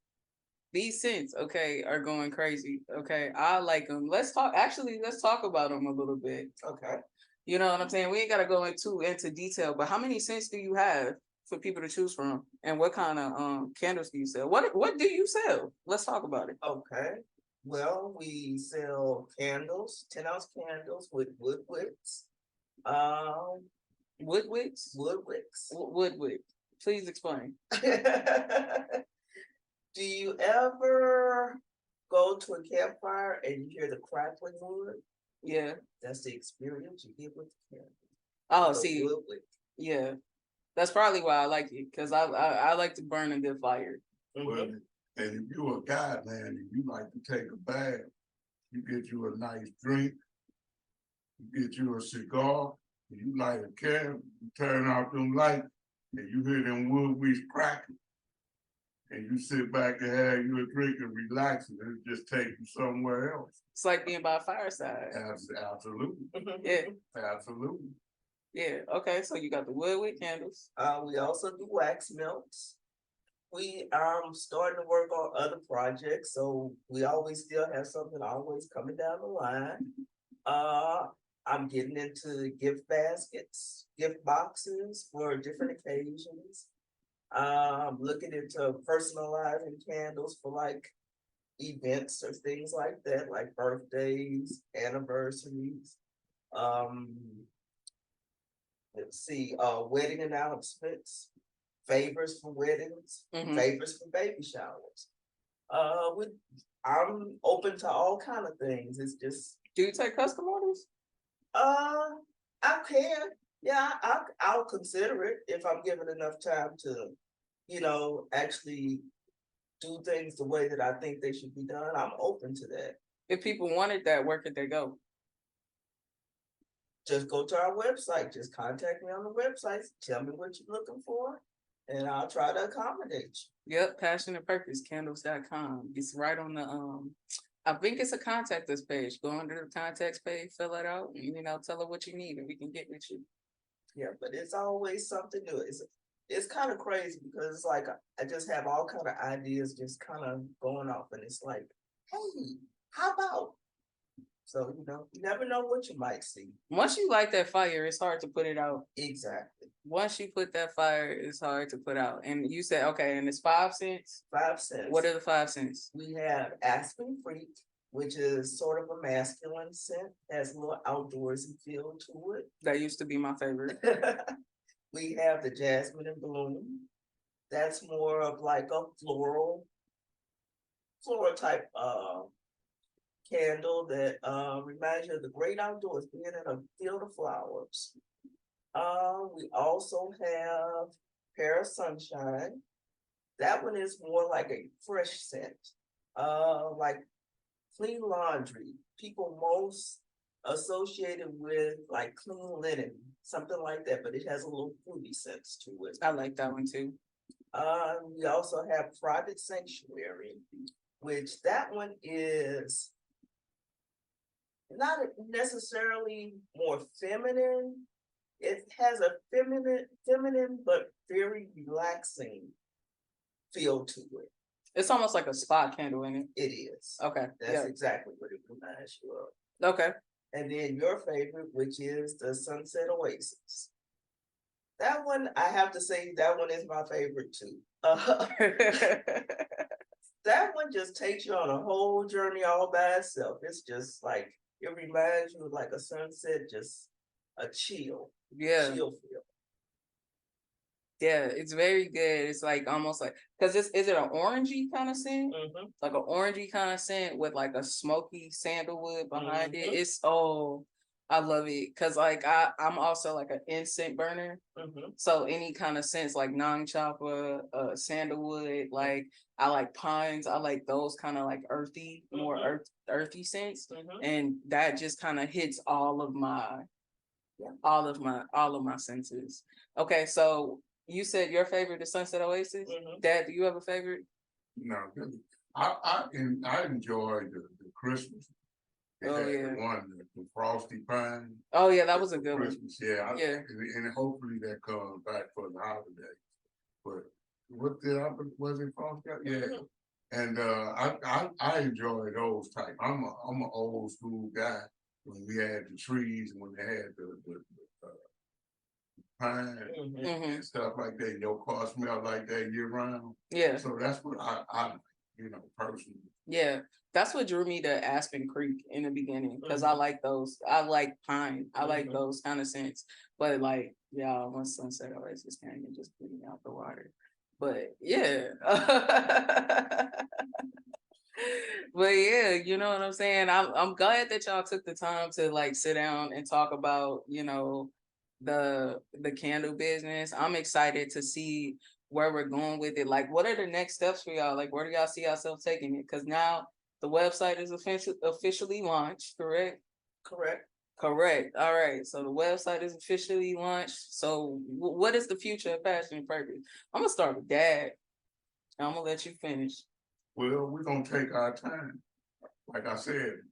okay, are going crazy. Okay, I like them. Let's talk about them a little bit. Okay. You know what I'm saying? We ain't gotta go into detail, but how many scents do you have for people to choose from? And what kind of candles do you sell? What do you sell? Let's talk about it. Okay. Well, we sell candles, 10-ounce candles with wood wicks. Wood wicks? Wood wicks. Wood wick. Please explain. Do you ever go to a campfire and you hear the crackling wood? Yeah. That's the experience you get with the candle. Oh, see. Wood wick. Yeah. That's probably why I like it, because I like to burn a good fire. Well, and if you're a guy, man, and you like to take a bath, you get you a nice drink, you get you a cigar, and you light a candle, you turn off them lights, and you hear them wood wicks cracking. And you sit back and have you a drink and relax, and it just take you somewhere else. It's like being by a fireside. Absolutely. Yeah. Absolutely. Yeah. Okay. So you got the wood wick candles. We also do wax melts. We are starting to work on other projects, so we always still have something always coming down the line. I'm getting into gift baskets, gift boxes for different occasions. Looking into personalizing candles for like events or things like that, like birthdays, anniversaries. Let's see, wedding announcements, favors for weddings, favors for baby showers. I'm open to all kind of things. It's just. Do you take custom orders? I can. Yeah, I'll consider it if I'm given enough time to, you know, actually do things the way that I think they should be done. I'm open to that. If people wanted that, where could they go? Just go to our website. Just contact me on the website. Tell me what you're looking for, and I'll try to accommodate you. Yep, passion and purpose candles.com. It's right on the I think it's a contact us page. Go under the contacts page, fill it out, and tell her what you need, and we can get with you. Yeah, but it's always something new. It's kind of crazy because it's like I just have all kind of ideas just kind of going off, and it's like, hey, how about? So you never know what you might see. Once you light that fire, it's hard to put it out. Exactly. Once you put that fire, it's hard to put out. And you said, okay, and it's 5 cents. 5 cents. What are the 5 cents? We have Aspen Creek, which is sort of a masculine scent, has a little outdoorsy feel to it. That used to be my favorite. We have the Jasmine and Bloom. That's more of like a floral type candle that reminds you of the great outdoors, being in a field of flowers. We also have Pear of Sunshine. That one is more like a fresh scent, like clean laundry. People most associated with like clean linen, something like that, but it has a little fruity sense to it. I like that one too. We also have Private Sanctuary, which that one is not necessarily more feminine. It has a feminine but very relaxing feel to it. It's almost like a spa candle in it. It is. Okay. That's exactly what it reminds you of. Okay. And then your favorite, which is the Sunset Oasis. That one, I have to say, that one is my favorite too. That one just takes you on a whole journey all by itself. It's just like, it reminds you of like a sunset, just a chill feel. Yeah, it's very good. It's like almost like, because is it an orangey kind of scent? Mm-hmm. Like an orangey kind of scent with like a smoky sandalwood behind it. Mm-hmm. It's I love it because like I'm also like an incense burner. Mm-hmm. So any kind of scents like nang chapa, sandalwood, like I like pines. I like those kind of like earthy, more earthy scents, and that just kind of hits all of my senses. Okay, so you said your favorite is Sunset Oasis. Dad, do you have a favorite? No, I enjoy the Christmas. The one, the frosty pine. Oh yeah, that was a good Christmas, one. Yeah. And hopefully that comes back for the holidays. But was it frosty? Yeah. And I enjoy those type. I'm an old school guy. When we had the trees, when they had the pine and stuff like that, your car smelled like that year round. Yeah. So that's what I personally. Yeah. That's what drew me to Aspen Creek in the beginning, because I like those. I like pine. I like those kind of scents. But like, yeah, once Sunset Oasis came and just blew me out the water. But yeah. But yeah, you know what I'm saying? I'm glad that y'all took the time to like sit down and talk about, the candle business. I'm excited to see where we're going with it. Like, what are the next steps for y'all? Like, where do y'all see yourself taking it? Because now the website is officially launched, correct? Correct. All right. So the website is officially launched. So what is the future of Passion and Purpose? I'm gonna start with Dad. I'm gonna let you finish. Well, we're gonna take our time. Like I said,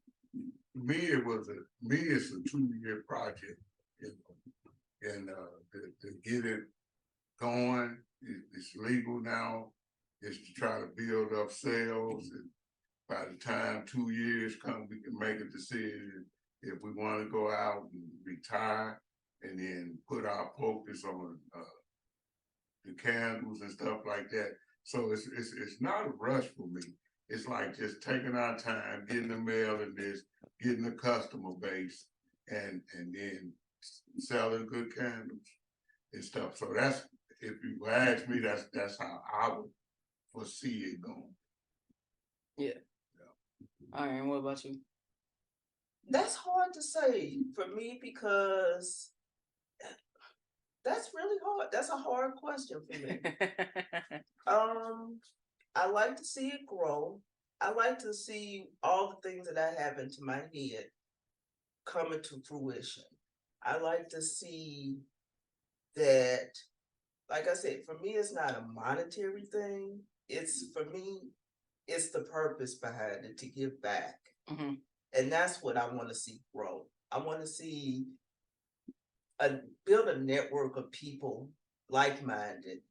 it's a 2-year project, and to get it going, it's legal now. It's to try to build up sales, and by the time 2 years come, we can make a decision if we want to go out and retire, and then put our focus on the candles and stuff like that. So it's not a rush for me. It's like just taking our time, getting the mail and this, getting the customer base, and then selling good candles and stuff. So that's, if you ask me, that's how I would foresee it going. Yeah. All right. And what about you? That's hard to say for me because that's really hard. That's a hard question for me. I like to see it grow. I like to see all the things that I have into my head coming to fruition. I like to see that, like I said, for me, it's not a monetary thing. For me, it's the purpose behind it, to give back. Mhm. And that's what I want to see grow. I want to see build a network of people like-minded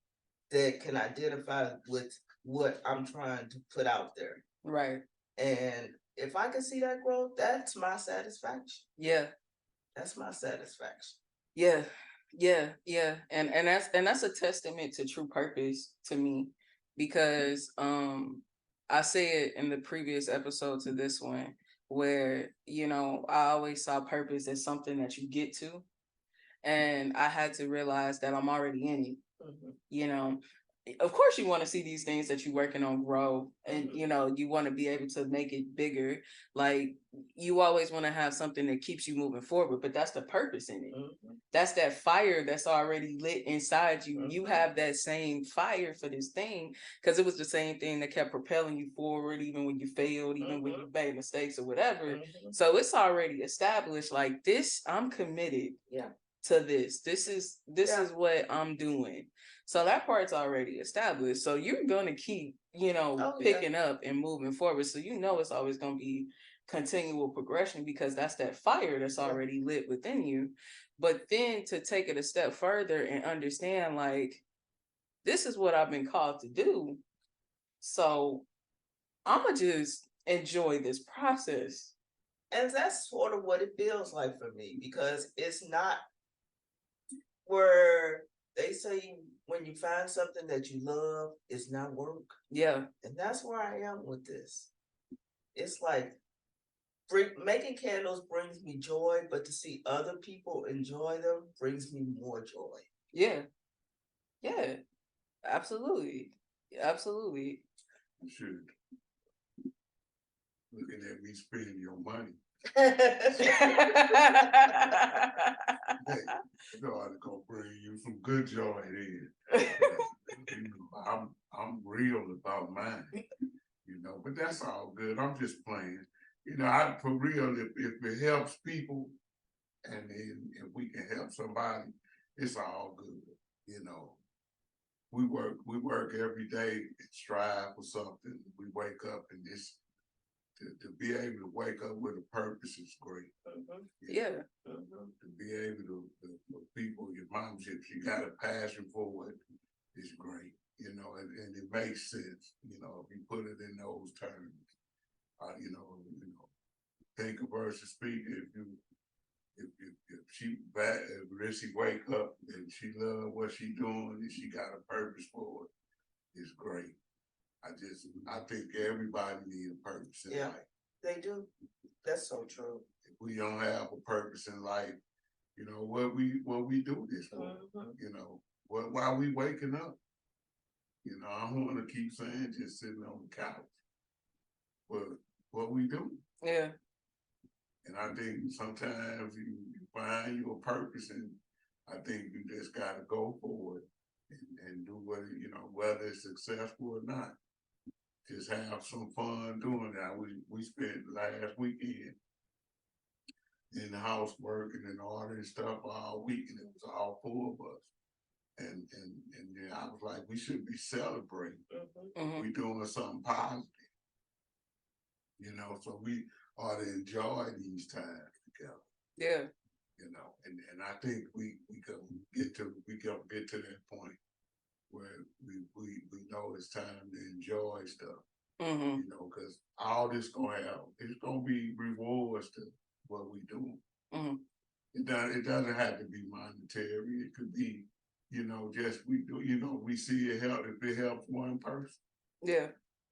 that can identify with what I'm trying to put out there. Right. And if I can see that growth, that's my satisfaction. Yeah. That's my satisfaction. Yeah. Yeah. And that's a testament to true purpose to me, because I say it in the previous episode to this one, where, you know, I always saw purpose as something that you get to, and I had to realize that I'm already in it. Mhm. You know, of course you want to see these things that you're working on grow, and you know, you want to be able to make it bigger. Like, you always want to have something that keeps you moving forward, but that's the purpose in it. Mhm. That's that fire that's already lit inside you. You Mhm. have that same fire for this thing, because it was the same thing that kept propelling you forward, even when you failed, even when you made mistakes or whatever. Mhm. So it's already established, like, this, I'm committed Yeah. to this. This is what I'm doing. So that part's already established. So you're gonna keep, you know, Oh, yeah. picking up and moving forward. So you know it's always gonna be continual progression, because that's that fire that's Yeah. already lit within you. But then to take it a step further and understand, like, this is what I've been called to do. So I'ma just enjoy this process. And that's sort of what it feels like for me, because it's not where they say when you find something that you love, it's not work. Yeah. And that's where I am with this. It's like making candles brings me joy, but to see other people enjoy them brings me more joy. Yeah. Yeah. Absolutely. Absolutely. Shoot, looking at me spending your money. Yeah. Hey, you know I'm gonna bring you some good joy then. You know, I'm real about mine. You know, but that's all good. I'm just playing. You know, I for real. If it helps people, and then if we can help somebody, it's all good. You know, we work every day and strive for something. We wake up and this to be able to wake up with a purpose is great. Yeah. To be able to for people, your mom, if she got a passion for it, is great. You know, and it makes sense. You know, if you put it in those terms, you know, thinker versus speaker. If she back, if Rissy wake up and she love what she doing and she got a purpose for it, it's great. I think everybody need a purpose in Yeah. life. They do. That's so true. If we don't have a purpose in life, you know what we do this for. You know why we waking up. You know, I don't want to keep saying just sitting on the couch, but what we do. Yeah. And I think sometimes you find your purpose, and I think you just got to go for it and do what, you know, whether it's successful or not. Just have some fun doing that. We spent last weekend in the house working and ordering stuff all week, and it was all 4 of us. And then I was like, we should be celebrating. We doing something positive, you know. So we ought to enjoy these times together. Yeah. You know, and I think we can get to that point where we know it's time to enjoy stuff. You know, because all this it's gonna be rewards to what we do. It doesn't have to be monetary. It could be, you know, just we do. You know, we see it help if it helps one person. Yeah.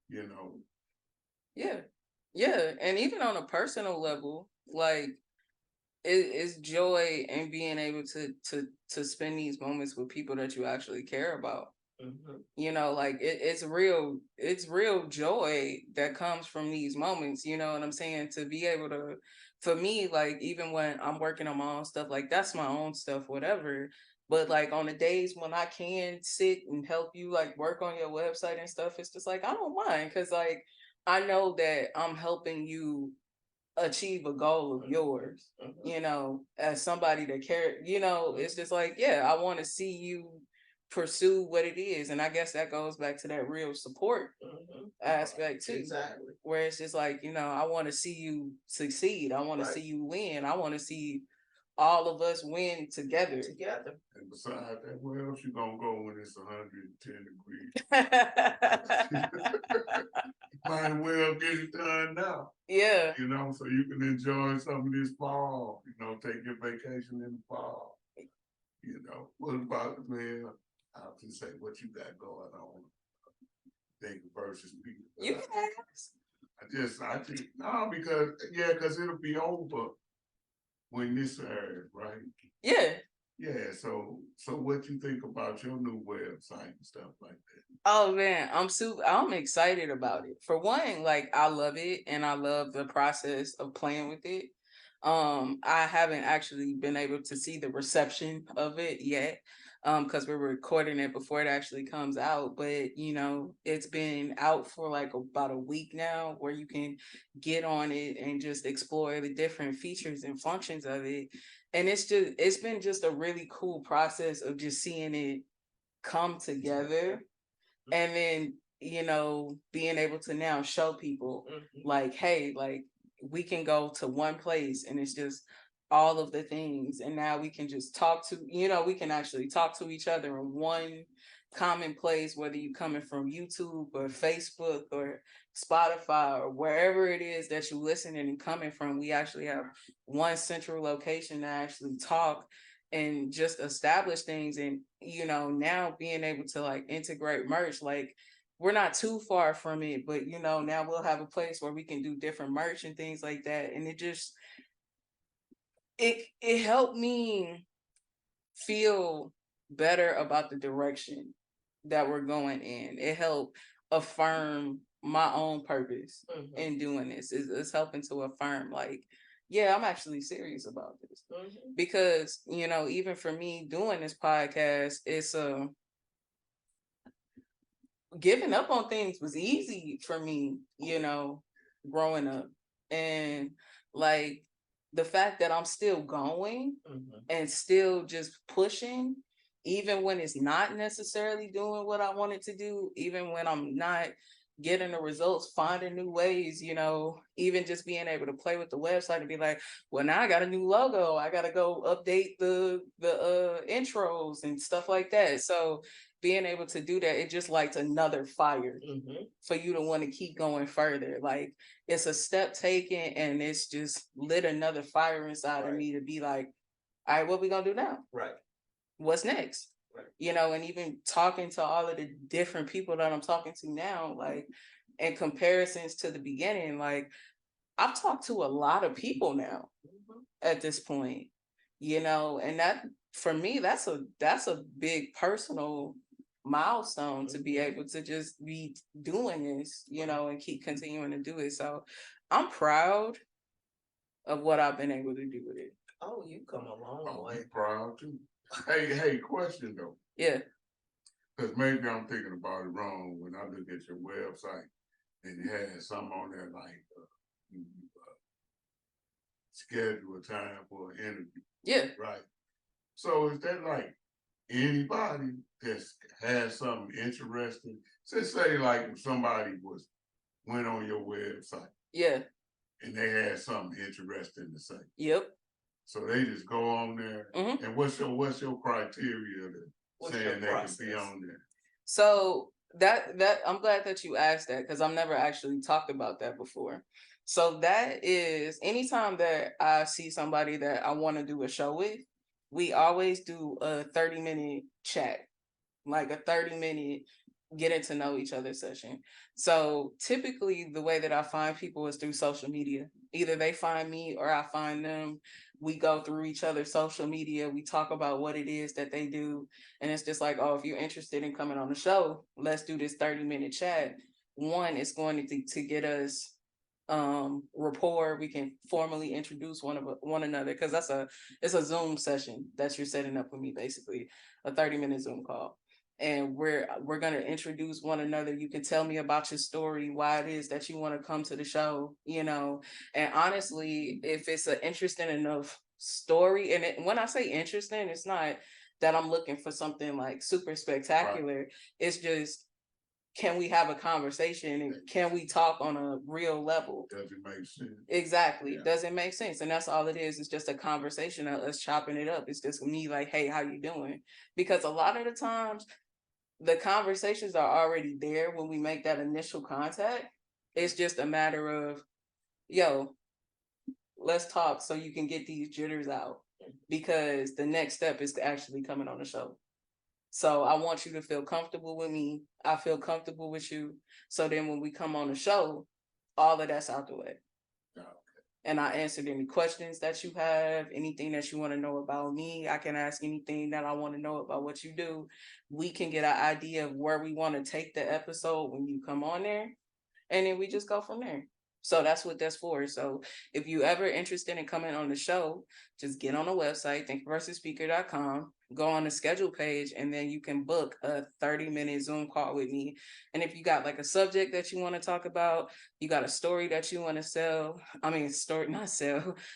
You know. Yeah. Yeah. And even on a personal level, like, it's joy in being able to spend these moments with people that you actually care about. You know, like, it's real joy that comes from these moments. You know what I'm saying? To be able to, for me, like, even when I'm working on my own stuff, like, that's my own stuff, whatever. But like, on the days when I can sit and help you, like, work on your website and stuff, it's just like, I don't mind, because, like, I know that I'm helping you achieve a goal of yours, you know, as somebody that cares. You know, it's just like, yeah, I want to see you pursue what it is. And I guess that goes back to that real support aspect too. Exactly. Where it's just like, I want to see you succeed. I want to see you win. I want to see all of us win together. And besides that, where else you gonna go when it's 110 degrees? Might as well get it done now. Yeah. So you can enjoy some of this fall, take your vacation in the fall. What about, man, I'll just say what you got going on. Think versus people. You can ask. I think, no, because it'll be over when this airs, right? Yeah. Yeah, so what you think about your new website and stuff like that? Oh man, I'm excited about it. For one, like I love it and I love the process of playing with it. I haven't actually been able to see the reception of it yet. Because we're recording it before it actually comes out, but it's been out for like about a week now, where you can get on it and just explore the different features and functions of it. And it's been just a really cool process of just seeing it come together, and then being able to now show people like, hey, like we can go to one place and it's just all of the things, and now we can just talk to we can actually talk to each other in one common place, whether you're coming from YouTube or Facebook or Spotify or wherever it is that you're listening and coming from. We actually have one central location to actually talk and just establish things. And now being able to like integrate merch, like we're not too far from it, but now we'll have a place where we can do different merch and things like that. And it helped me feel better about the direction that we're going in. It helped affirm my own purpose in doing this. It's helping to affirm, like, yeah, I'm actually serious about this. Because even for me doing this podcast, it's giving up on things was easy for me, growing up. And like the fact that I'm still going and still just pushing, even when it's not necessarily doing what I wanted to do, even when I'm not getting the results, finding new ways, even just being able to play with the website and be like, well, now I got a new logo. I got to go update the intros and stuff like that. So being able to do that, it just lights another fire for you to want to keep going further. Like it's a step taken, and it's just lit another fire inside of me to be like, all right, what we gonna do now? Right. What's next? Right. And even talking to all of the different people that I'm talking to now, like in comparisons to the beginning, like I've talked to a lot of people now at this point, and that for me, that's a big personal milestone to be able to just be doing this, and keep continuing to do it. So I'm proud of what I've been able to do with it. Oh, you come a long way. I'm proud too. Hey, question though. Yeah. Because maybe I'm thinking about it wrong when I look at your website and it has something on there like you schedule a time for an interview. Yeah. Right. So is that like anybody that has something interesting? Say like if somebody went on your website. Yeah. And they had something interesting to say. Yep. So they just go on there. And what's your criteria to saying they can be on there? So that I'm glad that you asked that, because I've never actually talked about that before. So that is anytime that I see somebody that I want to do a show with, we always do a 30-minute chat, like a 30-minute getting to know each other session. So typically the way that I find people is through social media. Either they find me or I find them. We go through each other's social media. We talk about what it is that they do. And it's just like, oh, if you're interested in coming on the show, let's do this 30-minute chat. One, it's going to get us rapport. We can formally introduce one another, because it's a Zoom session that you're setting up with me, basically a 30-minute Zoom call. And we're going to introduce one another. You can tell me about your story, why it is that you want to come to the show, and honestly, if it's an interesting enough story, and when I say interesting, it's not that I'm looking for something like super spectacular. It's just, can we have a conversation and can we talk on a real level? Does it make sense? Exactly. Does it make sense? And that's all it is. It's just a conversation of us chopping it up. It's just me like, hey, how you doing? Because a lot of the times the conversations are already there when we make that initial contact. It's just a matter of, yo, let's talk so you can get these jitters out, because the next step is actually coming on the show. So I want you to feel comfortable with me. I feel comfortable with you. So then when we come on the show, all of that's out the way. And I answered any questions that you have, anything that you want to know about me. I can ask anything that I want to know about what you do. We can get an idea of where we want to take the episode when you come on there. And then we just go from there. So that's what that's for. So if you ever interested in coming on the show, just get on the website, thinkversusspeaker.com, go on the schedule page, and then you can book a 30-minute Zoom call with me. And if you got like a subject that you want to talk about, you got a story that you want to sell,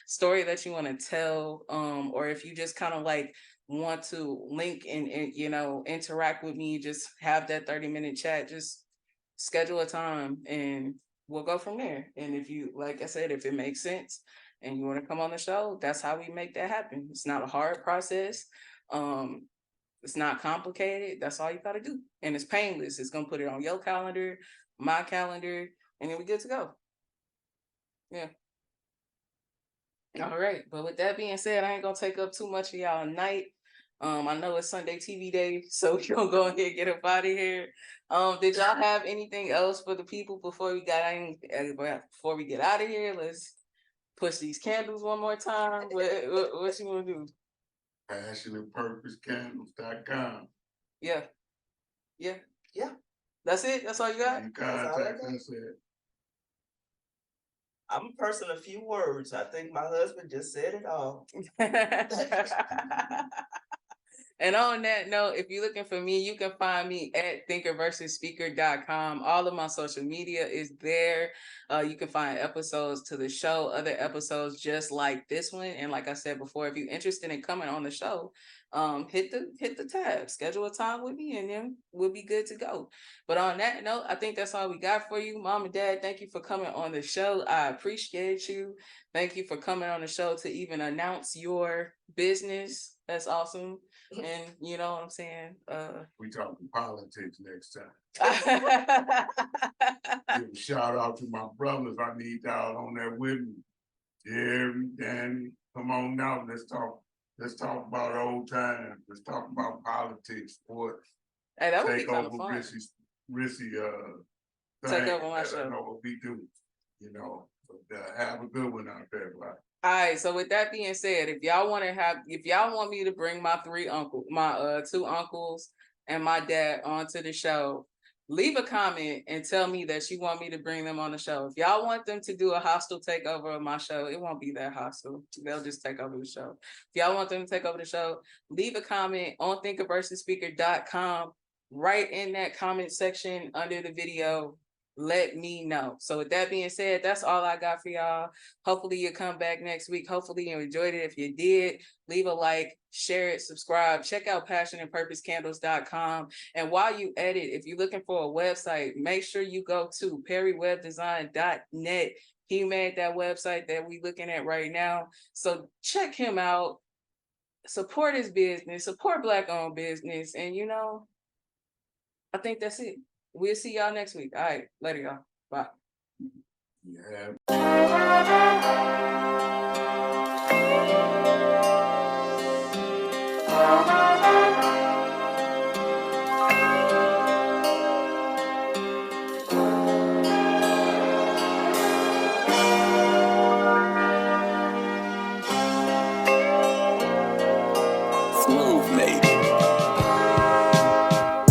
story that you want to tell, or if you just kind of like want to link and interact with me, just have that 30-minute chat, just schedule a time and we'll go from there. And if you, like I said, if it makes sense and you want to come on the show, that's how we make that happen. It's not a hard process. It's not complicated. That's all you got to do. And it's painless. It's going to put it on your calendar, my calendar, and then we're good to go. Yeah. All right. But with that being said, I ain't going to take up too much of y'all night. I know it's Sunday TV day, so we're gonna go ahead and get up out of here. Did y'all have anything else for the people before we get out of here? Let's push these candles one more time. What you wanna do? PassionandPurposeCandles.com. Yeah. Yeah. That's it? That's all you got? You contact us I'm a person of few words. I think my husband just said it all. And on that note, if you're looking for me, you can find me at thinkerversusspeaker.com. All of my social media is there. You can find episodes to the show, other episodes just like this one. And like I said before, if you're interested in coming on the show, hit the tab, schedule a time with me, and then we'll be good to go. But on that note, I think that's all we got for you. Mom and Dad, thank you for coming on the show. I appreciate you. Thank you for coming on the show to even announce your business. That's awesome. And you know what I'm saying? We talking politics next time. Give a shout out to my brothers. I need y'all on there with me. Jerry, Danny, come on now. Let's talk about old times. Let's talk about politics, sports. Hey, that would be kind of fun. Rissy take over my show. I know what we do. Have a good one out there, right? All right, so with that being said, if y'all want me to bring my two uncles and my dad onto the show, leave a comment and tell me that you want me to bring them on the show. If y'all want them to do a hostile takeover of my show, it won't be that hostile. They'll just take over the show. If y'all want them to take over the show, leave a comment on thinkerversusspeaker.com, right in that comment section under the video. Let me know. So with that being said, that's all I got for y'all. Hopefully you'll come back next week. Hopefully you enjoyed it. If you did, leave a like, share it, subscribe, check out passionandpurposecandles.com. And while you edit, if you're looking for a website, make sure you go to perrywebdesign.net. He made that website that we're looking at right now. So check him out, support his business, support Black-owned business. And I think that's it. We'll see y'all next week. All right. Later, y'all. Bye. Yeah.